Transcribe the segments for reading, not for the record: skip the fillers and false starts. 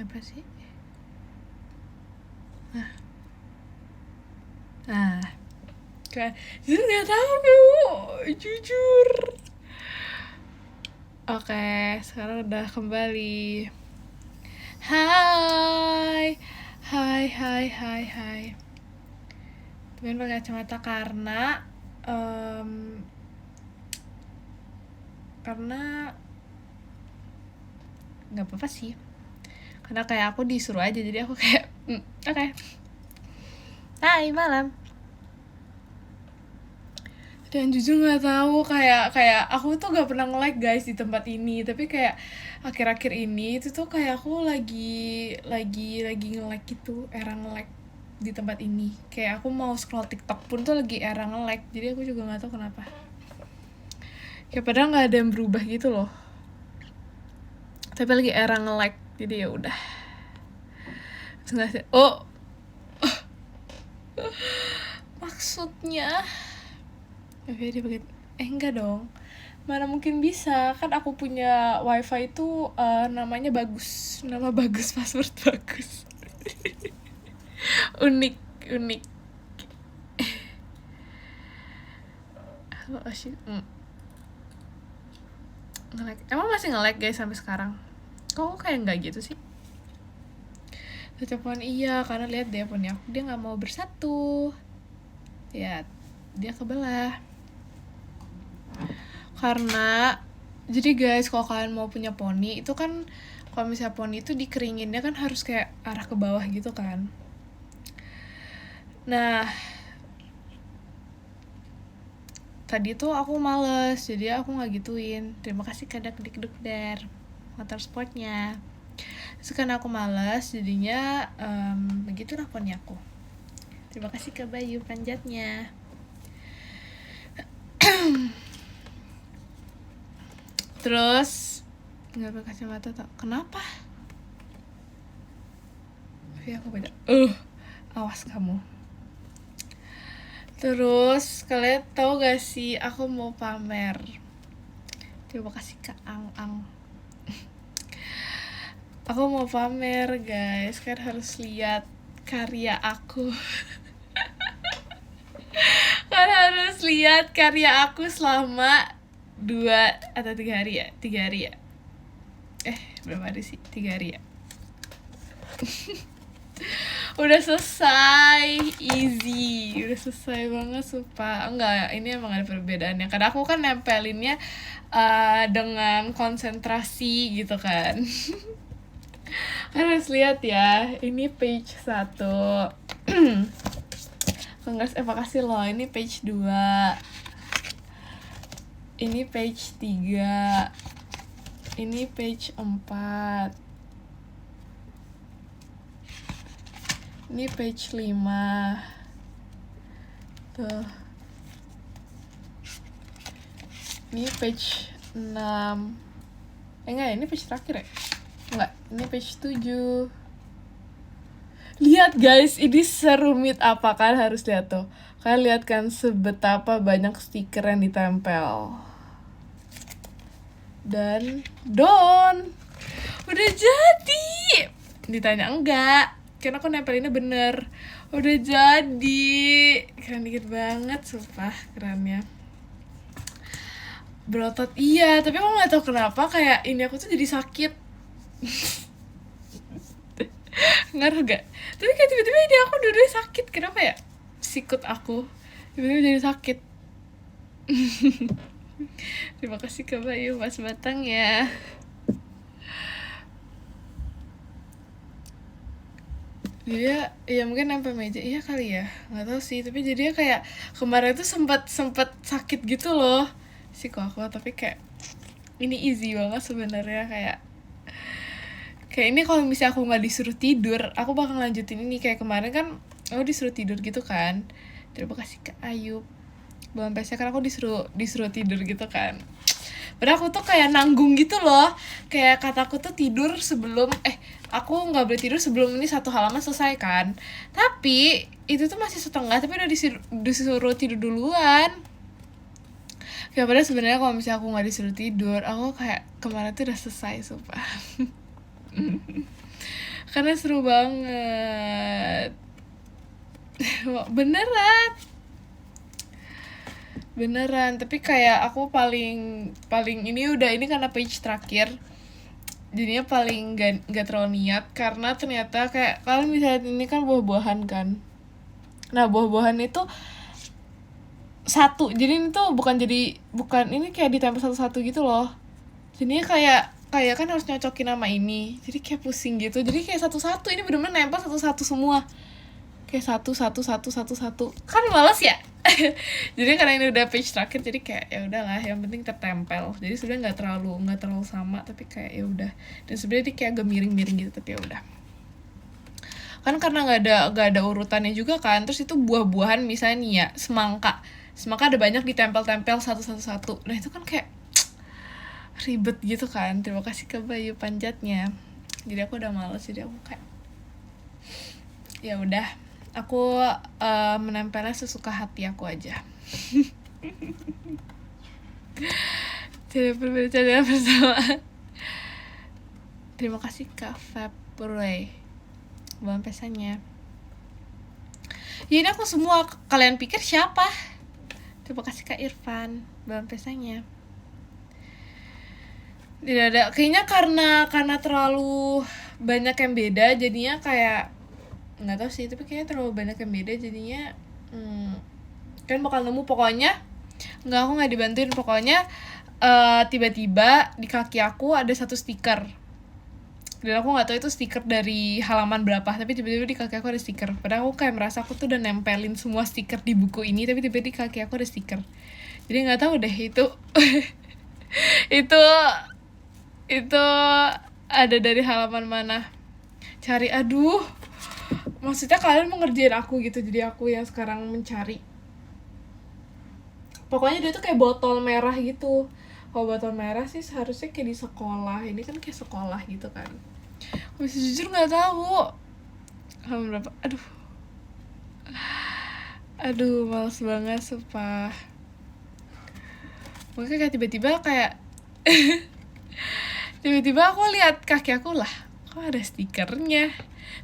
apa sih? Kan jujur nggak tahu jujur. Oke, sekarang udah kembali. Hai Temen pakai kacamata karena nggak apa-apa sih, karena kayak aku disuruh aja, jadi aku kayak oke. Hai malam. Dan jujur nggak tahu, kayak aku tuh gak pernah nge-like guys di tempat ini, tapi kayak akhir-akhir ini itu tuh kayak aku lagi nge-like gitu, era nge-like di tempat ini. Kayak aku mau scroll TikTok pun tuh lagi era nge-like, jadi aku juga nggak tahu kenapa. Kayak padahal nggak ada yang berubah gitu loh, tapi lagi era nge-like, jadi ya udah. Oh maksudnya oke, dia pakai enggak dong, mana mungkin bisa, kan aku punya wifi itu namanya bagus, nama bagus, password bagus. unik oh shit. Nge-like, emang masih nge-like guys sampai sekarang? Kok kayak nggak gitu sih? Telepon iya, karena lihat deh punya aku, dia nggak mau bersatu, ya dia kebelah. Karena jadi guys, kalau kalian mau punya poni itu kan, kalau misalnya poni itu dikeringinnya kan harus kayak arah ke bawah gitu kan. Nah tadi tuh aku males, jadi aku nggak gituin. Terima kasih Kadak Dikdukder motor sportnya. Terus karena aku malas, jadinya begitu lah poni aku. Terima kasih ke Bayu panjatnya. Terus nggak pakai kacamata tau kenapa? Tapi aku beda. Awas kamu. Terus kalian tahu gak sih aku mau pamer? Terima kasih Kak Ang. Aku mau pamer guys, kan harus lihat karya aku. Kan harus lihat karya aku selama 2 atau 3 hari ya? 3 hari ya? Berapa hari sih? 3 hari ya? Udah selesai, easy, udah selesai banget sumpah. Enggak, ini emang ada perbedaannya, karena aku kan nempelinnya dengan konsentrasi gitu kan. Harus lihat ya, ini page 1. Kongres makasih loh, ini page 2, ini page 3, ini page 4, ini page 5 tuh, ini page 6. Enggak, ini page terakhir ya? Enggak, ini page 7. Lihat guys, ini serumit apa kan, harus lihat tuh. Kalian lihat kan sebetapa banyak stiker yang ditempel. Dan udah jadi. Ditanya enggak, karena aku nempelinnya bener. Udah jadi, keren dikit banget, sumpah kerennya. Berotot iya, tapi aku nggak tahu kenapa kayak ini aku tuh jadi sakit. Ngaruh gak? Tapi kayak tiba-tiba ini aku dua-duanya sakit, kenapa ya? Sikut aku tiba-tiba jadi sakit. Terima kasih ke Bayu Mas Batang ya. Dia ya mungkin nempel meja, iya kali ya, nggak tahu sih, tapi jadinya kayak kemarin tuh sempat sakit gitu loh siku aku, tapi kayak ini easy banget sebenarnya. Kayak ini kalau misalnya aku nggak disuruh tidur, aku bakal lanjutin ini. Kayak kemarin kan aku disuruh tidur gitu kan. Terima kasih ke Ayub belum pesnya, karena aku disuruh tidur gitu kan. Padahal aku tuh kayak nanggung gitu loh, kayak kataku tuh tidur sebelum aku nggak boleh tidur sebelum ini 1 halaman selesai kan. Tapi itu tuh masih setengah, tapi udah disuruh tidur duluan. Kayak padahal sebenarnya kalau misalnya aku nggak disuruh tidur, aku kayak kemarin tuh udah selesai sumpah. karena seru banget. beneran beneran tapi kayak aku paling paling ini karena page terakhir, jadinya paling gak terlalu niat karena ternyata kayak kalau misalnya ini kan buah-buahan kan, nah buah-buahan itu satu, jadi ini tuh bukan ini kayak ditempel satu-satu gitu loh, jadinya kayak kan harus nyocokin nama ini, jadi kayak pusing gitu, jadi kayak satu-satu, ini bener-bener nempel satu-satu semua, kayak satu kan males ya. Jadi karena ini udah page terakhir, jadi kayak ya udahlah, yang penting tertempel, jadi sebenarnya nggak terlalu sama, tapi kayak ya udah, dan sebenarnya dia kayak agak miring gitu, tapi ya udah kan karena nggak ada urutannya juga kan. Terus itu buah-buahan misalnya nih ya, semangka ada banyak ditempel-tempel satu, nah itu kan kayak ribet gitu kan. Terima kasih ke Bayu panjatnya, jadi aku udah males, jadi aku kayak ya udah, aku menempelnya sesuka hati aku aja. Tidak berbicara bersama. Terima kasih Kak February bahan pesannya. Ya ini aku semua, kalian pikir siapa? Terima kasih Kak Irfan bahan pesannya. Tidak ada, kayaknya karena terlalu banyak yang beda, jadinya kayak nggak tahu sih, tapi kayaknya terlalu banyak yang beda jadinya kan bakal nemu. Pokoknya aku nggak dibantuin, pokoknya tiba-tiba di kaki aku ada satu stiker, dan aku nggak tahu itu stiker dari halaman berapa, tapi tiba-tiba di kaki aku ada stiker, padahal aku kayak merasa aku tuh udah nempelin semua stiker di buku ini, tapi tiba-tiba di kaki aku ada stiker, jadi nggak tahu deh itu itu ada dari halaman mana, cari, aduh, maksudnya kalian mau ngerjain aku gitu, jadi aku yang sekarang mencari. Pokoknya dia tuh kayak botol merah gitu. Kalau botol merah sih seharusnya kayak di sekolah, ini kan kayak sekolah gitu kan. Aku bisa jujur nggak tahu halaman berapa. Aduh males banget sumpah. Mungkin kayak tiba-tiba aku lihat kaki aku, lah kok ada stikernya.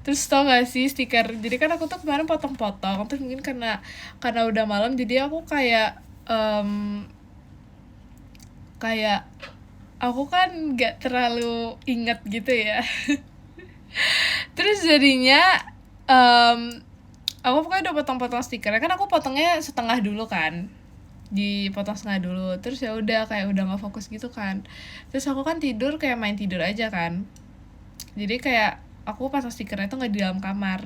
Terus tau gak sih stiker, jadi kan aku tuh kemarin potong-potong, terus mungkin karena udah malam, jadi aku kayak aku kan gak terlalu inget gitu ya. Terus jadinya aku pokoknya udah potong-potong stikernya, kan aku potongnya setengah dulu kan, dipotong setengah dulu, terus ya udah kayak udah nggak fokus gitu kan. Terus aku kan tidur kayak main tidur aja kan, jadi kayak aku pasang stikernya tuh nggak di dalam kamar.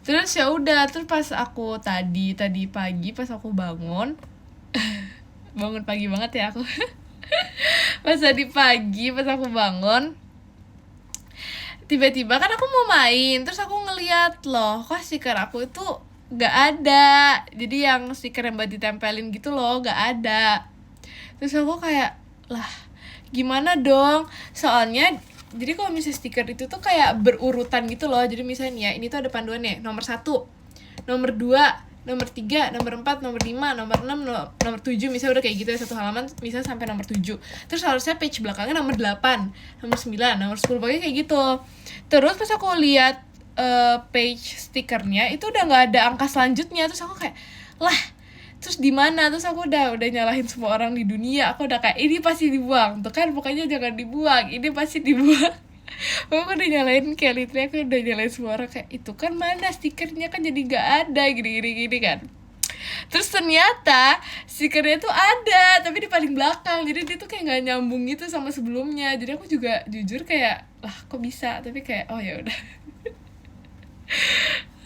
Terus ya udah, terus pas aku tadi pagi pas aku bangun pagi banget ya aku. Pas tadi pagi pas aku bangun, tiba-tiba kan aku mau main, terus aku ngeliat, loh kok stiker aku itu gak ada, jadi yang stiker yang buat ditempelin gitu loh gak ada. Terus aku kayak, lah gimana dong, soalnya jadi kalau misalnya stiker itu tuh kayak berurutan gitu loh, jadi misalnya ya ini tuh ada panduannya, nomor 1, nomor 2, nomor 3, nomor 4, nomor 5, nomor 6, nomor 7, misalnya udah kayak gitu ya, satu halaman misalnya sampai nomor 7. Terus harusnya page belakangnya nomor 8, nomor 9, nomor 10, pokoknya kayak gitu. Terus pas aku lihat page stikernya itu udah nggak ada angka selanjutnya, terus aku kayak, lah terus di mana? Terus aku udah nyalahin semua orang di dunia, aku udah kayak ini pasti dibuang tuh kan, pokoknya jangan dibuang, ini pasti dibuang. Aku udah nyalain kayak literally, aku udah nyalain semua orang kayak, itu kan mana stikernya, kan jadi nggak ada gini kan. Terus ternyata stikernya tuh ada, tapi di paling belakang, jadi dia tuh kayak nggak nyambung gitu sama sebelumnya. Jadi aku juga jujur kayak, lah kok bisa, tapi kayak oh ya udah.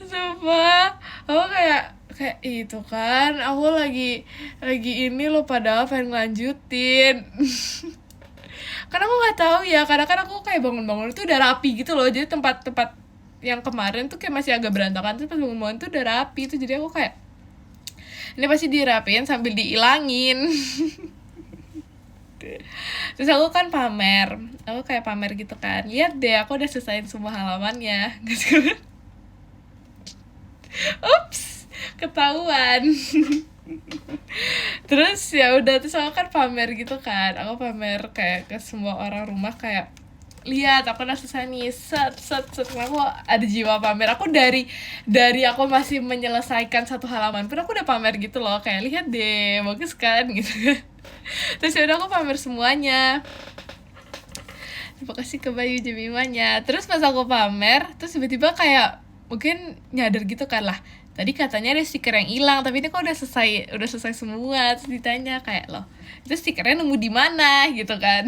Sumpah aku kayak itu kan aku lagi ini loh, padahal pengen lanjutin. Karena aku nggak tahu ya, karena kan aku kayak bangun itu udah rapi gitu loh, jadi tempat yang kemarin tuh kayak masih agak berantakan, terus pas bangun tuh udah rapi tuh, jadi aku kayak ini pasti dirapiin sambil diilangin. Terus aku kan aku kayak pamer gitu kan, lihat deh aku udah selesaiin semua halamannya. Ups, ketahuan. Terus ya udah, terus aku kan pamer gitu kan, aku pamer kayak ke semua orang rumah kayak lihat aku udah selesai nih, set set set. Aku ada jiwa pamer. Aku dari aku masih menyelesaikan satu halaman pun aku udah pamer gitu loh, kayak lihat deh bagus kan gitu. Terus ya udah aku pamer semuanya. Terima kasih ke Bayu Jemimanya. Terus pas aku pamer, terus tiba-tiba kayak mungkin nyadar gitu kan lah. Tadi katanya ada stiker yang hilang, tapi ini kok udah selesai semua. Terus ditanya kayak loh, itu stikernya nemu di mana gitu kan.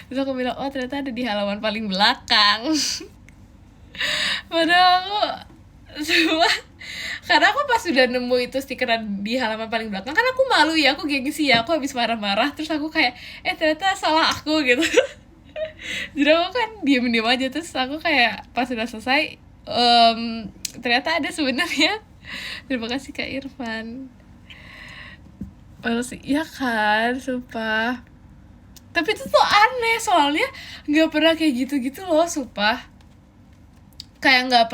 Terus aku bilang, oh ternyata ada di halaman paling belakang. Padahal aku semua karena aku pas udah nemu itu stiker di halaman paling belakang kan aku malu ya, aku gengsi ya, aku habis marah-marah terus aku kayak ternyata salah aku gitu. Jadi aku kan diem aja, terus aku kayak pas udah selesai ternyata ada sebenarnya. Terima kasih Kak Irfan. Malu sih ya kan, sumpah. Tapi itu tuh aneh soalnya nggak pernah kayak gitu loh, sumpah. Kayak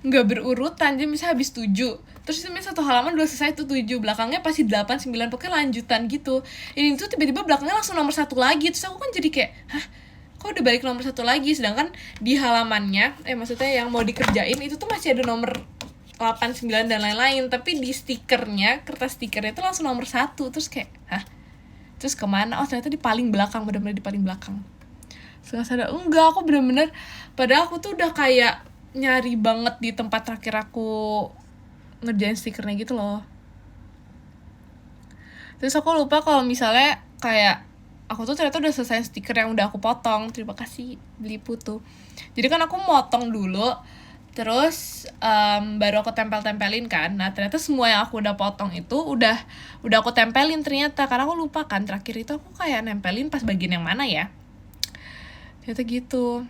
nggak berurutan. Jadi misalnya habis 7, terus itu misalnya satu halaman udah selesai tuh 7, belakangnya pasti 8, 9, pokoknya lanjutan gitu. Ini tuh tiba-tiba belakangnya langsung nomor 1 lagi. Terus aku kan jadi kayak, hah, kok udah balik nomor 1 lagi, sedangkan di halamannya maksudnya yang mau dikerjain itu tuh masih ada nomor 8, 9 dan lain-lain, tapi di stikernya, kertas stikernya itu langsung nomor 1. Terus kayak, hah, terus kemana? Oh ternyata di paling belakang, bener-bener di paling belakang. Setengah sadar, enggak, aku bener-bener, padahal aku tuh udah kayak nyari banget di tempat terakhir aku ngerjain stikernya gitu loh. Terus aku lupa kalau misalnya kayak aku tuh ternyata udah selesai stiker yang udah aku potong. Terima kasih beli putu. Jadi kan aku motong dulu, terus baru aku tempelin kan. Nah ternyata semua yang aku udah potong itu udah aku tempelin ternyata, karena aku lupa kan terakhir itu aku kayak nempelin pas bagian yang mana ya. Ternyata gitu,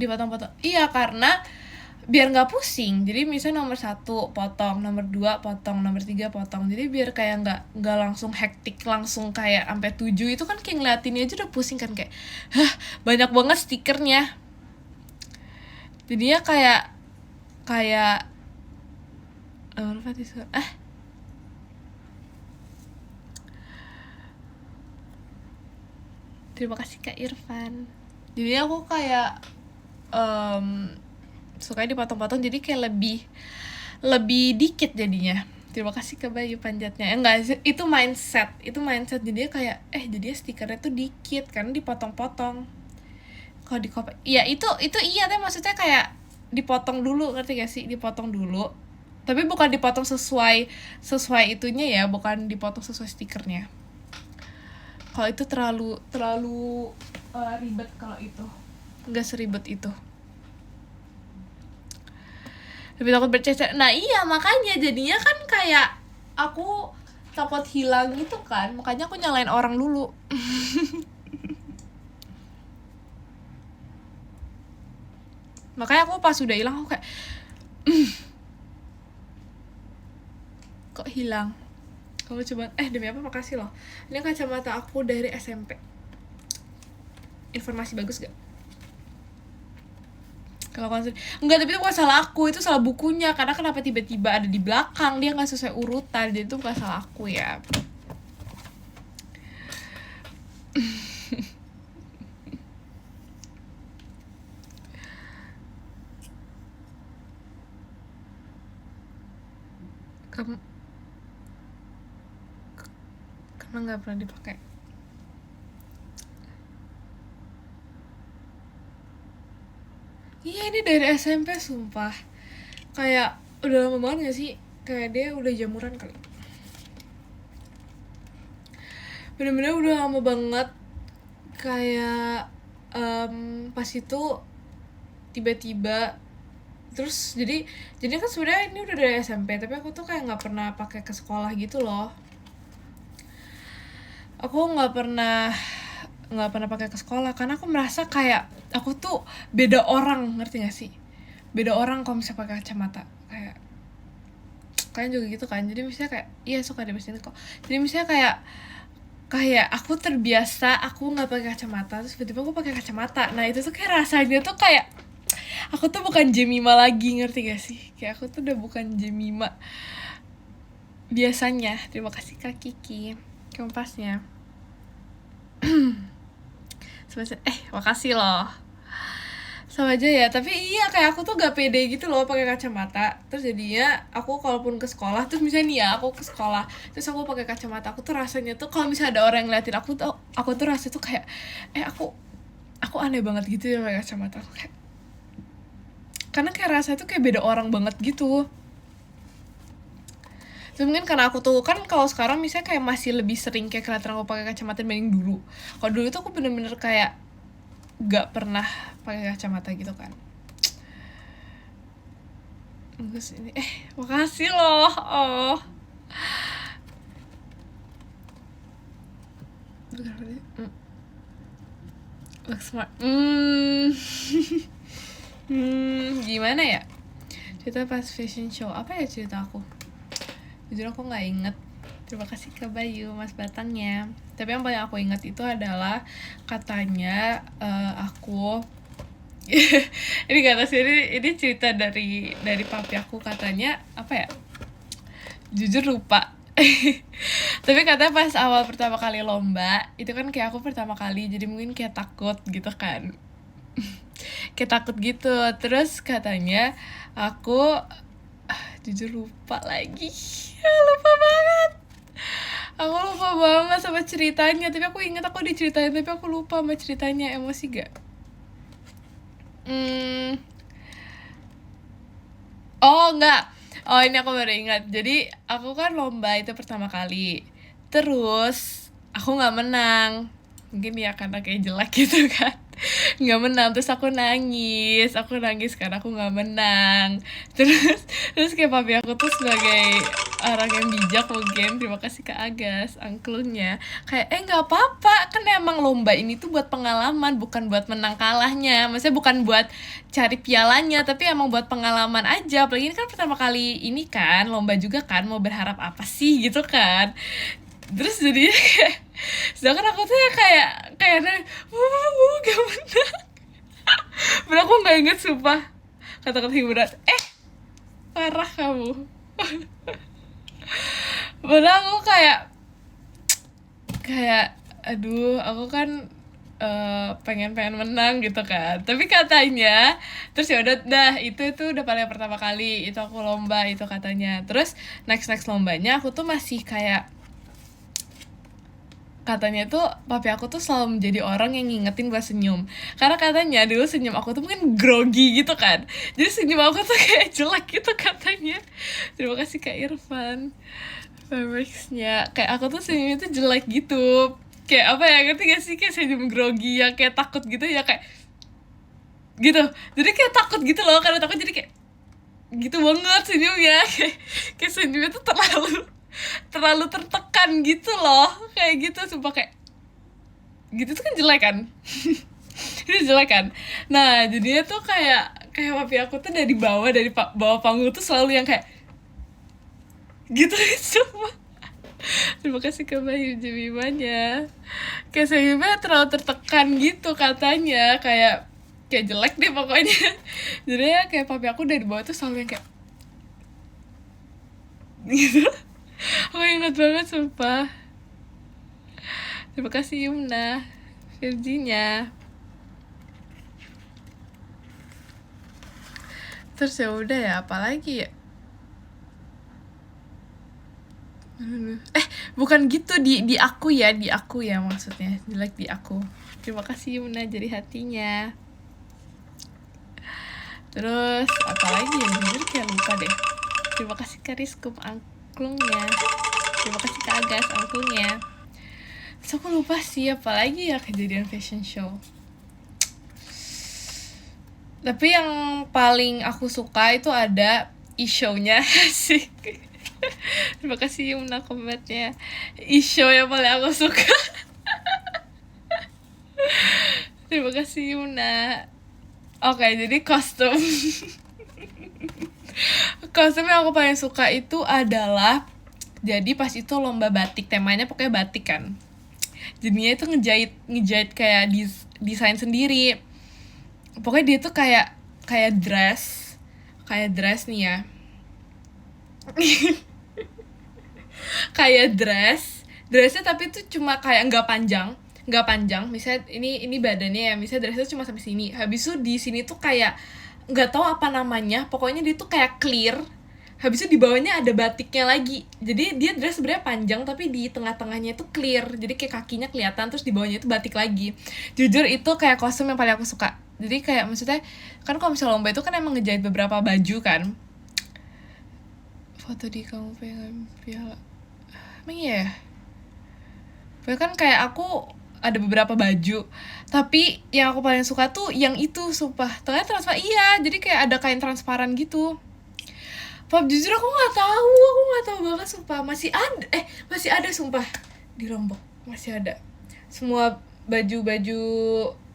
dipotong-potong. Iya, karena biar nggak pusing. Jadi misalnya nomor 1 potong, nomor 2 potong, nomor 3 potong. Jadi biar kayak nggak langsung hektik, langsung kayak sampai 7 itu kan kayak ngeliatinnya aja udah pusing kan, kayak hah banyak banget stikernya. Jadinya kayak terima kasih Kak Irfan. Jadi aku kayak sukanya dipotong-potong, jadi kayak lebih dikit jadinya. Terima kasih ke Bayu panjatnya. Enggak, itu mindset jadinya kayak jadinya stikernya tuh dikit karena dipotong-potong. Kalau di copy ya itu iya, tapi maksudnya kayak dipotong dulu, ngerti gak sih? Dipotong dulu, tapi bukan dipotong sesuai itunya ya, bukan dipotong sesuai stikernya. Kalau itu terlalu ribet. Kalau itu nggak seribet itu, lebih takut bercecer. Nah iya, makanya jadinya kan kayak aku takut hilang gitu kan, makanya aku nyalain orang dulu. Makanya aku pas udah hilang aku kayak kok hilang. Kamu coba demi apa, makasih loh. Ini kacamata aku dari SMP. Informasi bagus gak? Kalau konser enggak, tapi itu bukan salah aku, itu salah bukunya. Karena kenapa tiba-tiba ada di belakang, dia nggak sesuai urutan, jadi itu bukan salah aku ya. Kamu karena nggak pernah dipakai. Iya, ini dari SMP sumpah. Kayak udah lama banget gak sih? Kayak dia udah jamuran kali. Bener-bener udah lama banget. Kayak pas itu tiba-tiba terus jadi kan sebenarnya ini udah dari SMP, tapi aku tuh kayak nggak pernah pakai ke sekolah gitu loh. Aku nggak pernah pakai ke sekolah karena aku merasa kayak aku tuh beda orang, ngerti gak sih? Beda orang kalau misalnya pakai kacamata. Kayak kalian juga gitu kan. Jadi misalnya kayak iya, suka deh sini kok. Jadi misalnya kayak aku terbiasa aku nggak pakai kacamata, terus tiba-tiba aku pakai kacamata. Nah itu tuh kayak rasanya tuh kayak aku tuh bukan Jemima lagi, ngerti gak sih? Kayak aku tuh udah bukan Jemima biasanya. Terima kasih Kak Kiki kompasnya. Makasih loh. Sama aja ya, tapi iya kayak aku tuh gak pede gitu loh pakai kacamata. Terus jadinya aku kalaupun ke sekolah, terus misalnya nih ya aku ke sekolah, terus aku pakai kacamata, aku tuh rasanya tuh kalau misalnya ada orang yang ngeliatin aku tuh rasanya tuh kayak aku aneh banget gitu ya pakai kacamata. Aku kayak, karena kayak rasanya tuh kayak beda orang banget gitu. Terus mungkin karena aku tuh kan kalau sekarang misalnya kayak masih lebih sering kayak kelihatan aku pakai kacamata dibanding dulu. Kalau dulu tuh aku bener-bener kayak gak pernah pakai kacamata gitu kan. Terus ini makasih loh. Oh. Look smart. Gimana ya? Cerita pas fashion show. Apa ya cerita aku? Jujur aku nggak inget. Terima kasih Kak Bayu, Mas Batangnya. Tapi yang paling aku ingat itu adalah katanya aku ini kata sih ini cerita dari papi aku, katanya apa ya? Jujur lupa. Tapi katanya pas awal pertama kali lomba itu kan kayak aku pertama kali, jadi mungkin kayak takut gitu kan. Kayak takut gitu. Terus katanya aku jujur lupa lagi. Lupa banget. Aku lupa banget sama ceritanya. Tapi aku ingat aku diceritain, tapi aku lupa sama ceritanya. Emosi gak? Oh enggak. Oh ini aku baru ingat. Jadi aku kan lomba itu pertama kali. Terus aku nggak menang. Mungkin ya karena kayak jelek gitu kan. Nggak menang, terus aku nangis karena aku nggak menang. Terus kayak papi aku tuh sebagai orang yang bijak mungkin, terima kasih Kak Agas angklungnya, kayak nggak apa-apa kan, emang lomba ini tuh buat pengalaman, bukan buat menang kalahnya, maksudnya bukan buat cari pialanya, tapi emang buat pengalaman aja. Apalagi ini kan pertama kali ini kan lomba juga kan, mau berharap apa sih gitu kan. Terus jadinya kayak, sedangkan aku tuh ya kayak gak menang. Bener aku nggak inget sumpah kata-kata hiburan. Parah kamu. Bener aku kayak aduh, aku kan pengen menang gitu kan, tapi katanya terus ya udah dah, itu udah paling pertama kali itu aku lomba itu katanya. Terus next lombanya aku tuh masih kayak, katanya tuh papi aku tuh selalu menjadi orang yang ngingetin buat senyum, karena katanya dulu senyum aku tuh mungkin grogi gitu kan, jadi senyum aku tuh kayak jelek gitu katanya. Terima kasih Kak Irfan Fabricsnya. Kayak aku tuh senyumnya tuh jelek gitu, kayak apa ya, ngerti gak sih, kayak senyum grogi yang kayak takut gitu ya, kayak gitu. Jadi kayak takut gitu loh, karena takut jadi kayak gitu banget senyumnya. Kayak senyumnya tuh terlalu tertekan gitu loh, kayak gitu sumpah, kayak gitu tuh kan jelek kan. Itu jelek kan. Nah jadinya tuh kayak papi aku tuh dari bawah panggung tuh selalu yang kayak gitu. Sumpah. Terima kasih ke Bayu Jemimanya. Kayak senyumnya terlalu tertekan gitu katanya, kayak jelek deh pokoknya. Jadi ya kayak papi aku dari bawah tuh selalu yang kayak gitu. Aku ingat banget sumpah. Terima kasih Yumna Virginia. Terus ya udah ya, apalagi ya, bukan gitu, di aku ya maksudnya, jelek di aku. Terima kasih Yumna jadi hatinya. Terus apalagi ya, jujur kayak lupa deh. Terima kasih Kak Rizkum angklungnya, terima kasih Kak Agas angklungnya. So aku lupa sih apalagi ya kejadian fashion show. Tapi yang paling aku suka itu ada e-show-nya sih. Terima kasih Yumna komennya. E-show yang paling aku suka. Terima kasih Yumna. Oke, jadi kostum. Kostum yang aku paling suka itu adalah, jadi pas itu lomba batik, temanya pokoknya batik kan. Jadinya itu ngejahit kayak desain sendiri. Pokoknya dia tuh kayak dress nih ya. Kayak dressnya tapi tuh cuma kayak nggak panjang, nggak panjang, misalnya ini badannya ya, misalnya dressnya cuma sampai sini, habis itu di sini tuh kayak nggak tahu apa namanya, pokoknya dia tuh kayak clear, habis itu di bawahnya ada batiknya lagi, jadi dia dress sebenarnya panjang tapi di tengah-tengahnya itu clear, jadi kayak kakinya kelihatan, terus di bawahnya itu batik lagi. Jujur itu kayak kostum yang paling aku suka. Jadi kayak maksudnya kan kalau misalnya lomba itu kan emang ngejahit beberapa baju kan, foto di kamu pengen piala, emang iya ya? Bahkan kayak aku ada beberapa baju, tapi yang aku paling suka tuh yang itu, sumpah, tengahnya transparan. Iya, jadi kayak ada kain transparan gitu. Pap, jujur aku nggak tahu banget, sumpah. Masih ada sumpah di Lombok, masih ada. Semua baju-baju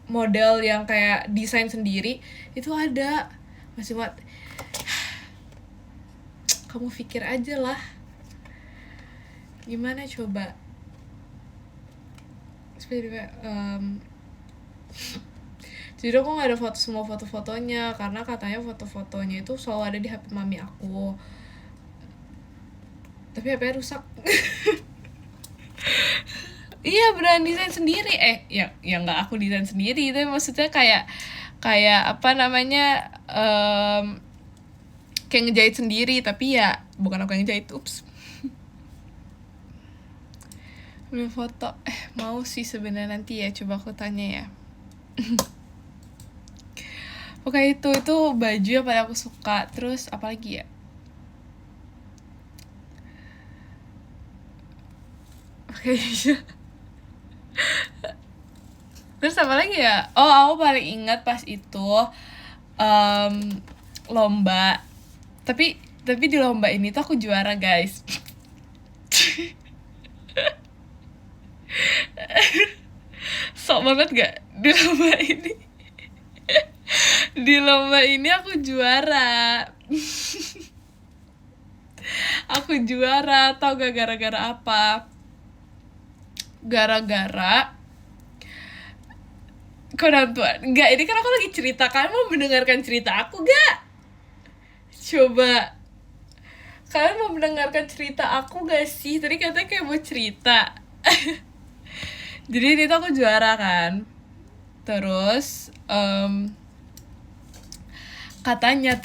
model yang kayak desain sendiri itu ada, masih buat. Kamu pikir aja lah, gimana coba? Jadi aku nggak ada semua foto-fotonya karena katanya foto-fotonya itu selalu ada di HP mami aku, tapi HP-nya rusak. Iya, beneran desain sendiri. Ya nggak aku desain sendiri, itu maksudnya kayak apa namanya, kayak ngejahit sendiri, tapi ya bukan aku yang jahit. Ups. Belum foto, mau sih sebenarnya, nanti ya coba aku tanya ya. Oke, itu baju yang paling aku suka. Terus apa lagi ya? Oke. Terus apa lagi ya? Oh, aku paling ingat pas itu lomba. Tapi di lomba ini tuh aku juara, guys. Sok banget gak di lomba ini? Di lomba ini aku juara. Aku juara, tau gak gara-gara apa? Gara-gara Conan Tuan. Enggak, ini kan aku lagi cerita. Kalian mau mendengarkan cerita aku gak? Coba. Kalian mau mendengarkan cerita aku gak sih? Tadi katanya kayak mau cerita. Jadi ini tuh aku juara kan. Terus katanya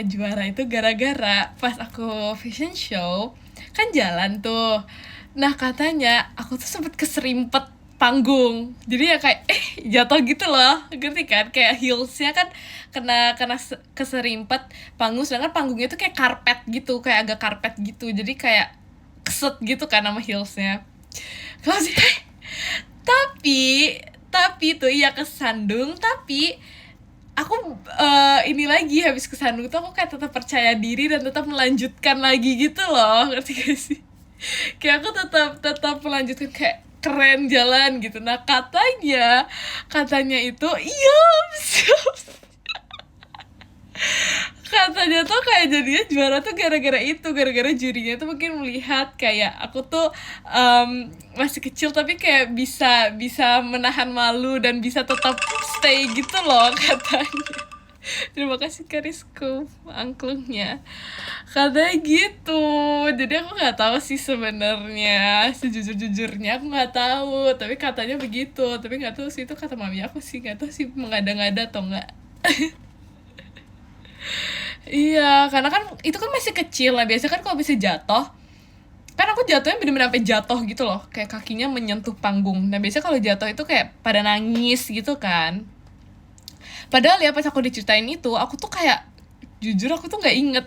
juara itu gara-gara pas aku fashion show kan jalan tuh. Nah, katanya aku tuh sempet keserimpet panggung, jadi ya kayak jatuh gitu loh, ngerti kan? Kayak heelsnya kan kena keserimpet panggung, sedangkan panggungnya tuh kayak karpet gitu, kayak agak karpet gitu, jadi kayak keset gitu kan sama heelsnya. Kalau sih tapi tuh ya kesandung, tapi aku ini lagi habis kesandung tuh aku kayak tetap percaya diri dan tetap melanjutkan lagi gitu loh, ngerti gak sih? Kayak aku tetap melanjutkan, kayak keren jalan gitu. Nah, katanya itu iya, katanya tuh kayak jadinya juara tuh gara-gara jurinya tuh mungkin melihat kayak aku tuh masih kecil tapi kayak bisa menahan malu dan bisa tetap stay gitu loh, katanya. Terima kasih Karisku, angklungnya. Katanya gitu. Jadi aku nggak tahu sih sebenarnya, sejujurnya aku nggak tahu. Tapi katanya begitu. Tapi nggak tahu sih itu kata mami aku sih, nggak tahu sih mengada-ngada atau nggak. Iya, karena kan itu kan masih kecil lah. Biasanya kan kalau bisa jatuh, kan aku jatuhnya bener-bener sampai jatuh gitu loh, kayak kakinya menyentuh panggung. Nah, biasanya kalau jatuh itu kayak pada nangis gitu kan. Padahal ya pas aku diceritain itu, aku tuh kayak jujur aku tuh nggak inget.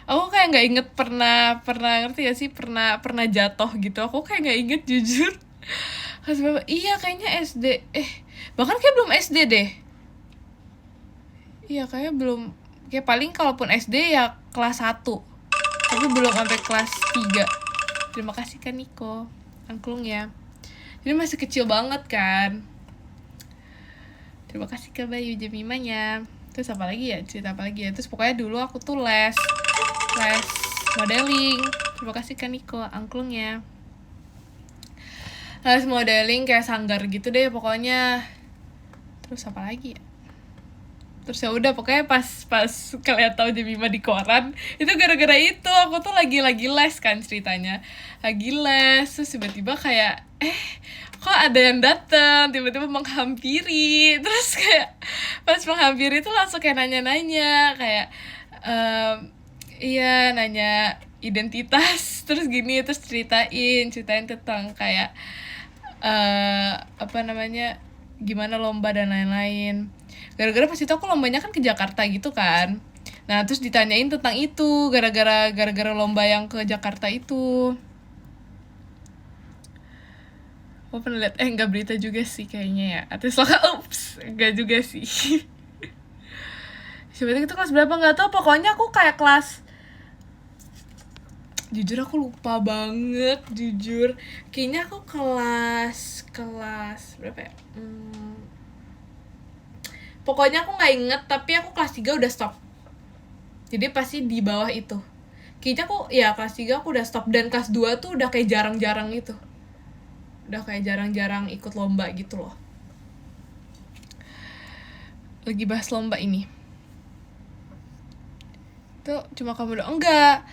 Aku kayak nggak inget pernah ngerti ya sih, pernah jatuh gitu. Aku kayak nggak inget jujur. Iya kayaknya SD, bahkan kayak belum SD deh. Iya kayaknya belum, kayak paling kalaupun SD ya kelas 1, tapi belum sampai kelas 3. Terima kasih kan Niko, angklung ya. Jadi masih kecil banget kan. Terima kasih ke Bayu Jemimanya. Terus apa lagi ya, cerita apa lagi ya. Terus pokoknya dulu aku tuh les modeling. Terima kasih kan Niko, angklungnya. Les modeling kayak sanggar gitu deh pokoknya. Terus apa lagi ya. Terus ya udah pokoknya pas kalian tahu Jemima di koran, itu gara-gara itu. Aku tuh lagi les kan ceritanya, lagi les, terus tiba-tiba kayak kok ada yang datang tiba-tiba menghampiri, terus kayak pas menghampiri itu langsung kayak nanya-nanya kayak iya nanya identitas terus gini, terus ceritain tentang kayak apa namanya, gimana lomba dan lain-lain. Gara-gara pas itu aku lombanya kan ke Jakarta gitu kan. Nah, terus ditanyain tentang itu gara-gara lomba yang ke Jakarta itu. Aku pernah lihat, enggak berita juga sih kayaknya ya. Artis lokal, enggak juga sih. Sebenarnya itu kelas berapa nggak tahu, pokoknya aku kayak kelas, jujur aku lupa banget, jujur. Kayaknya aku kelas berapa ya? Pokoknya aku nggak inget, tapi aku kelas 3 udah stop. Jadi pasti di bawah itu. Kayaknya aku, ya kelas 3 aku udah stop. Dan kelas 2 tuh udah kayak jarang-jarang gitu. Udah kayak jarang-jarang ikut lomba gitu loh. Lagi bahas lomba ini. Tuh cuma kamu doang, enggak.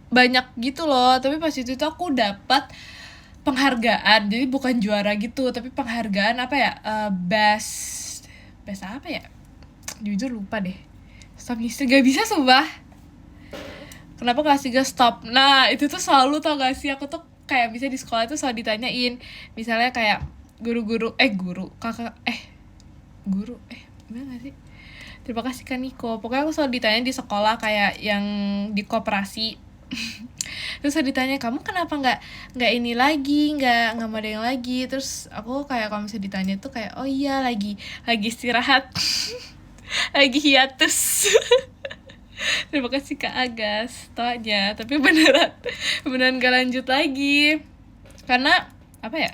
Banyak gitu loh, tapi pas itu tuh aku dapat penghargaan. Jadi bukan juara gitu, tapi penghargaan apa ya? Best apa ya? Jujur lupa deh. Stop history, gak bisa sumpah. Kenapa kelas 3 stop? Nah, itu tuh selalu, tau gak sih, aku tuh kayak bisa di sekolah itu selalu ditanyain. Misalnya kayak guru, gimana gak sih? Terima kasih Kak Niko. Pokoknya aku selalu ditanya di sekolah kayak yang di koperasi. Terus saya ditanya, kamu kenapa nggak ini lagi, nggak model lagi. Terus aku kayak kalau misalnya ditanya tuh kayak, oh iya lagi istirahat. Lagi hiatus. Terima kasih Kak Agas, tanya. Tapi beneran gak lanjut lagi karena apa ya,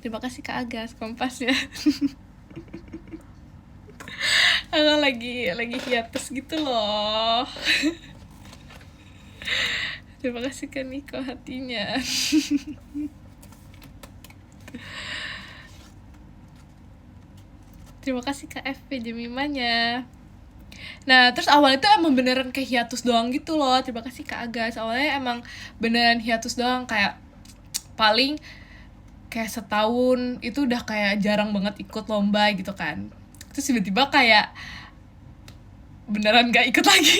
terima kasih Kak Agas, Kompas ya. Aku lagi hiatus gitu loh. Terima kasih Kak Niko hatinya. Terima kasih Kak FP Jemimanya. Nah, terus awalnya tuh emang beneran kayak hiatus doang gitu loh. Terima kasih Kak Agas. Awalnya emang beneran hiatus doang, kayak paling kayak setahun itu udah kayak jarang banget ikut lomba gitu kan. Terus tiba-tiba kayak beneran gak ikut lagi.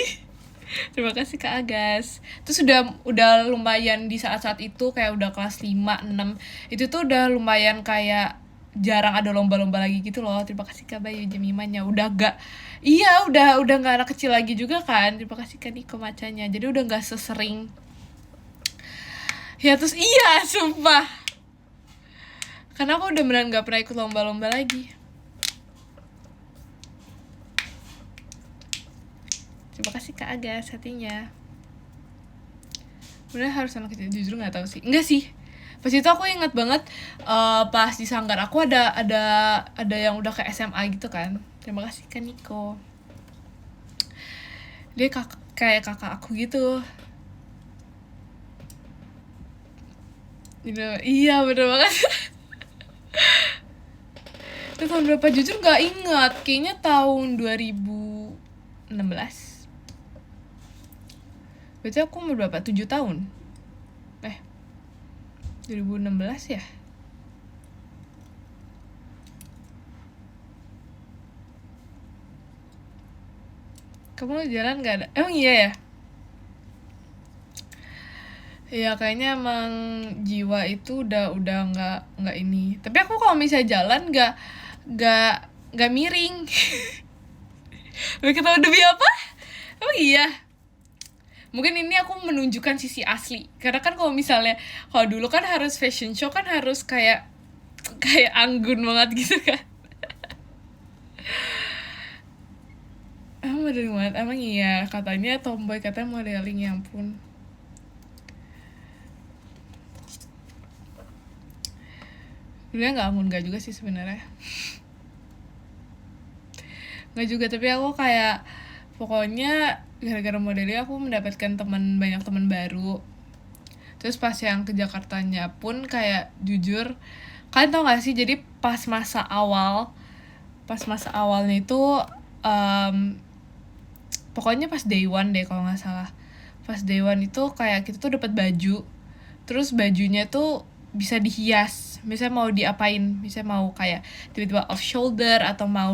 Terima kasih Kak Agas. Terus udah lumayan di saat-saat itu, kayak udah kelas 5, 6. Itu tuh udah lumayan kayak jarang ada lomba-lomba lagi gitu loh. Terima kasih Kak Bayu Jemimanya. Udah gak gak anak kecil lagi juga kan. Terima kasih Kak Niko Macanya. Jadi udah gak sesering hiatus. Iya, sumpah. Karena aku udah beneran gak pernah ikut lomba-lomba lagi. Terima kasih Kak Agas hatinya. Bener harus anak kecil, jujur nggak tahu sih. Enggak sih. Pas itu aku ingat banget pas di sanggar aku ada yang udah ke SMA gitu kan. Terima kasih Kak Niko. Dia kayak kakak aku gitu. Iya bener banget. Itu tahun berapa jujur nggak ingat. Kayaknya tahun 2016. Berarti aku umur berapa? 7 tahun? 2016 ya? Kamu jalan gak ada? Emang iya ya? Ya kayaknya emang jiwa itu udah nggak ini. Tapi aku kalau misalnya jalan nggak miring. Ketawa demi apa? Emang iya? Mungkin ini aku menunjukkan sisi asli. Karena kan kalau misalnya, kalau dulu kan harus fashion show kan harus kayak anggun banget gitu kan. Emang modeling banget? Emang iya, katanya tomboy, katanya modeling, ya ampun. Sebenarnya nggak anggun, nggak juga sih sebenarnya. Nggak juga, tapi aku kayak pokoknya gara-gara modeling aku mendapatkan banyak teman baru. Terus pas yang ke Jakartanya pun kayak jujur, kalian tau gak sih, jadi pas masa awalnya itu pokoknya pas day one deh kalau nggak salah. Pas day one itu kayak kita tuh dapat baju. Terus bajunya tuh bisa dihias, misalnya mau diapain, misalnya mau kayak tiba-tiba off shoulder atau mau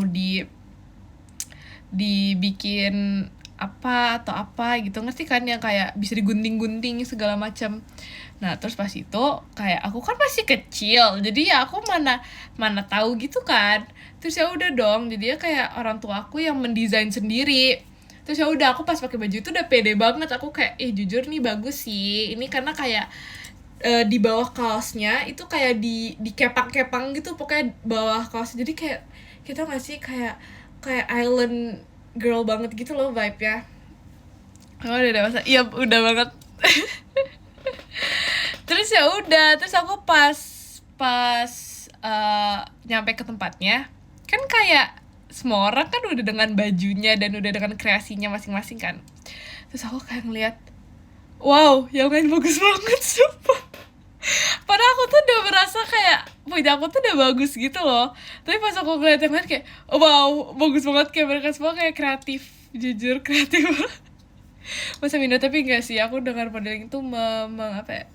dibikin apa atau apa gitu, ngerti kan, yang kayak bisa digunting-gunting segala macam. Nah terus pas itu kayak aku kan masih kecil, jadi ya aku mana tahu gitu kan. Terus ya udah dong, jadi ya kayak orang tua aku yang mendesain sendiri. Terus ya udah, aku pas pakai baju itu udah pede banget, aku kayak jujur nih bagus sih ini, karena kayak di bawah kaosnya itu kayak di kepang-kepang gitu, pokoknya bawah kaos, jadi kayak kita nggak sih kayak island girl banget gitu loh vibe ya. Oh udah dewasa, iya udah banget. Terus ya udah, terus aku pas nyampe ke tempatnya kan kayak semua orang kan udah dengan bajunya dan udah dengan kreasinya masing-masing kan. Terus aku kayak ngeliat, wow yang lain bagus banget sumpah. Padahal aku tuh udah merasa kayak punya aku tuh udah bagus gitu loh. Tapi pas aku ngeliat yang lain kayak, oh, wow bagus banget, kayak mereka semua kayak kreatif, jujur kreatif. Masa minat, tapi enggak sih, aku dengan modeling tuh apa ya,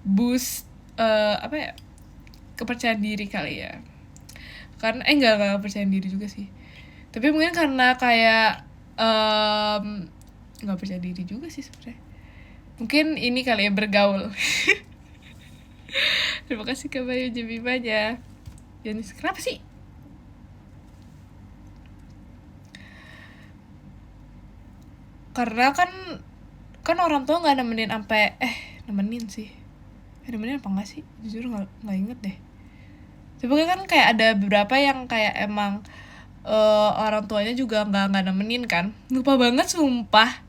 boost apa ya, kepercayaan diri kali ya. Karena enggak percaya diri juga sih, tapi mungkin karena kayak nggak percaya diri juga sih sebenarnya, mungkin ini kali ya, bergaul. Terima kasih Kak Bayu Jemimanya. Janis, kenapa sih? Karena kan orang tua nggak nemenin sampai nemenin sih, nemenin apa nggak sih, jujur nggak inget deh. Tapi kan kayak ada beberapa yang kayak emang orang tuanya juga nggak nemenin kan, lupa banget sumpah,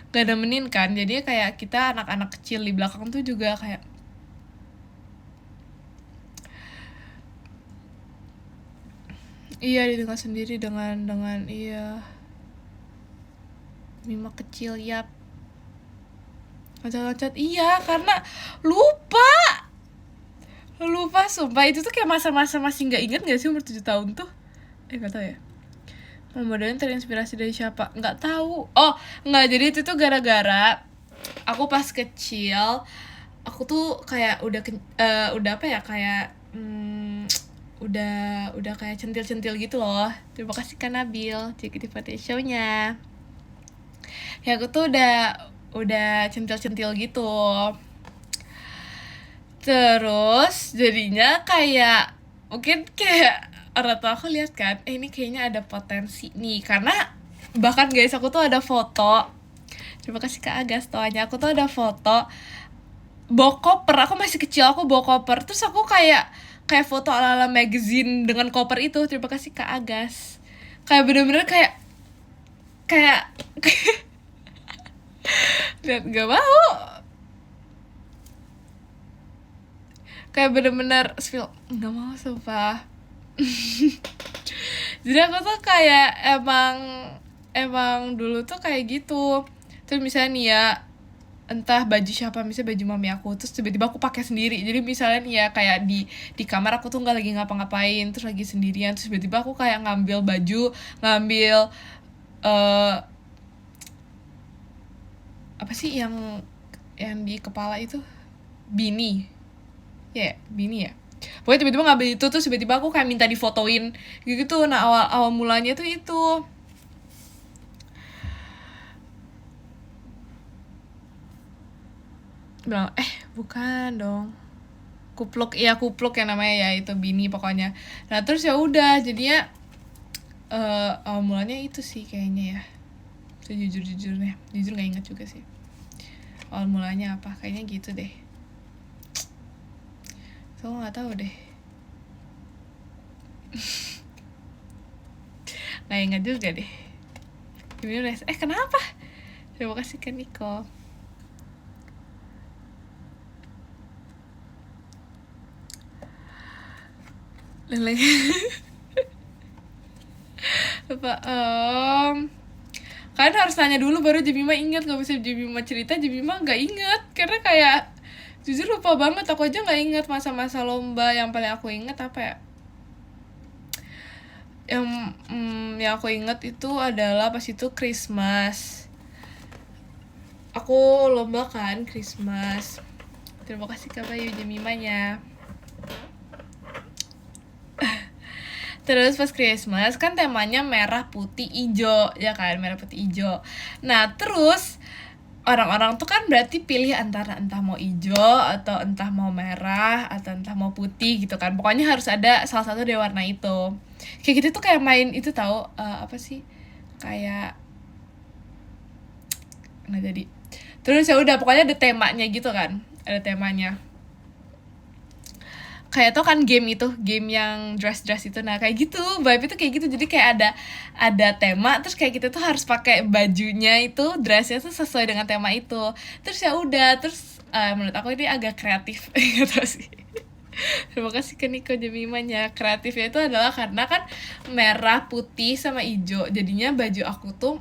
nggak nemenin kan. Jadi kayak kita anak-anak kecil di belakang tuh juga kayak iya, didengar sendiri dengan iya, Mima kecil, yap, loncat-loncat, iya, karena lupa sumpah. Itu tuh kayak masa-masa masih nggak inget nggak sih, umur 7 tahun tuh, nggak tahu ya. Modelnya terinspirasi dari siapa? Nggak tahu. Oh, nggak, jadi itu tuh gara-gara aku pas kecil, aku tuh kayak udah apa ya, kayak udah kayak centil-centil gitu loh. Terima kasih Kak Nabil, JKT48 show-nya. Ya aku tuh udah centil-centil gitu. Terus jadinya kayak mungkin kayak orang tua aku lihat kan, ini kayaknya ada potensi nih, karena bahkan guys aku tuh ada foto. Terima kasih Kak Agas toanya. Aku tuh ada foto bawa koper, aku masih kecil, aku bawa koper, terus aku kayak foto ala-ala magazine dengan koper itu. Terima kasih Kak Agas. Kayak bener-bener kayak lihat, gak mau, kayak bener-bener spill, nggak mau sumpah. Jadi aku tuh kayak emang dulu tuh kayak gitu. Terus misalnya nih ya, entah baju siapa, misalnya baju mami aku, terus tiba-tiba aku pakai sendiri. Jadi misalnya nih ya, kayak di kamar aku tuh nggak lagi ngapa-ngapain, terus lagi sendirian, terus tiba-tiba aku kayak ngambil baju, ngambil apa sih yang di kepala itu, beanie ya, beanie ya, pokoknya tiba-tiba ngambil itu, terus tiba-tiba aku kayak minta difotoin gitu. Nah awal mulanya tuh itu. Bilang bukan dong, kupluk ya yang namanya ya, itu beanie pokoknya. Nah terus ya udah, jadinya awal mulanya itu sih kayaknya ya. Jujur nggak ingat juga sih awal mulanya apa, kayaknya gitu deh. So nggak tahu deh. Nggak ingat juga deh. Gimana kenapa? Terima kasih kan Niko. Lele. Lupa. Kalian harus tanya dulu baru Jemima ingat. Nggak bisa Jemima cerita, Jemima nggak ingat, karena kayak jujur lupa banget. Aku aja nggak ingat masa-masa lomba. Yang paling aku ingat apa ya, yang aku ingat itu adalah pas itu Christmas. Aku lomba kan Christmas. Terima kasih Kak Bayu Jemimanya. Terus pas Christmas kan temanya merah putih ijo, ya kan, merah putih ijo. Nah terus orang-orang tuh kan berarti pilih antara entah mau ijo atau entah mau merah atau entah mau putih gitu kan. Pokoknya harus ada salah satu dari warna itu. Kayak gitu tuh kayak main itu tahu apa sih? Kayak nah jadi. Terus ya udah pokoknya ada temanya gitu kan. Ada temanya. Kayak tuh kan game yang dress itu, nah kayak gitu vibe itu kayak gitu, jadi kayak ada tema, terus kayak kita tuh harus pakai bajunya itu, dressnya tuh sesuai dengan tema itu, terus ya udah, terus menurut aku ini agak kreatif gitu sih. Terima kasih ke Niko Jemimanya. Kreatifnya itu adalah karena kan merah putih sama hijau, jadinya baju aku tuh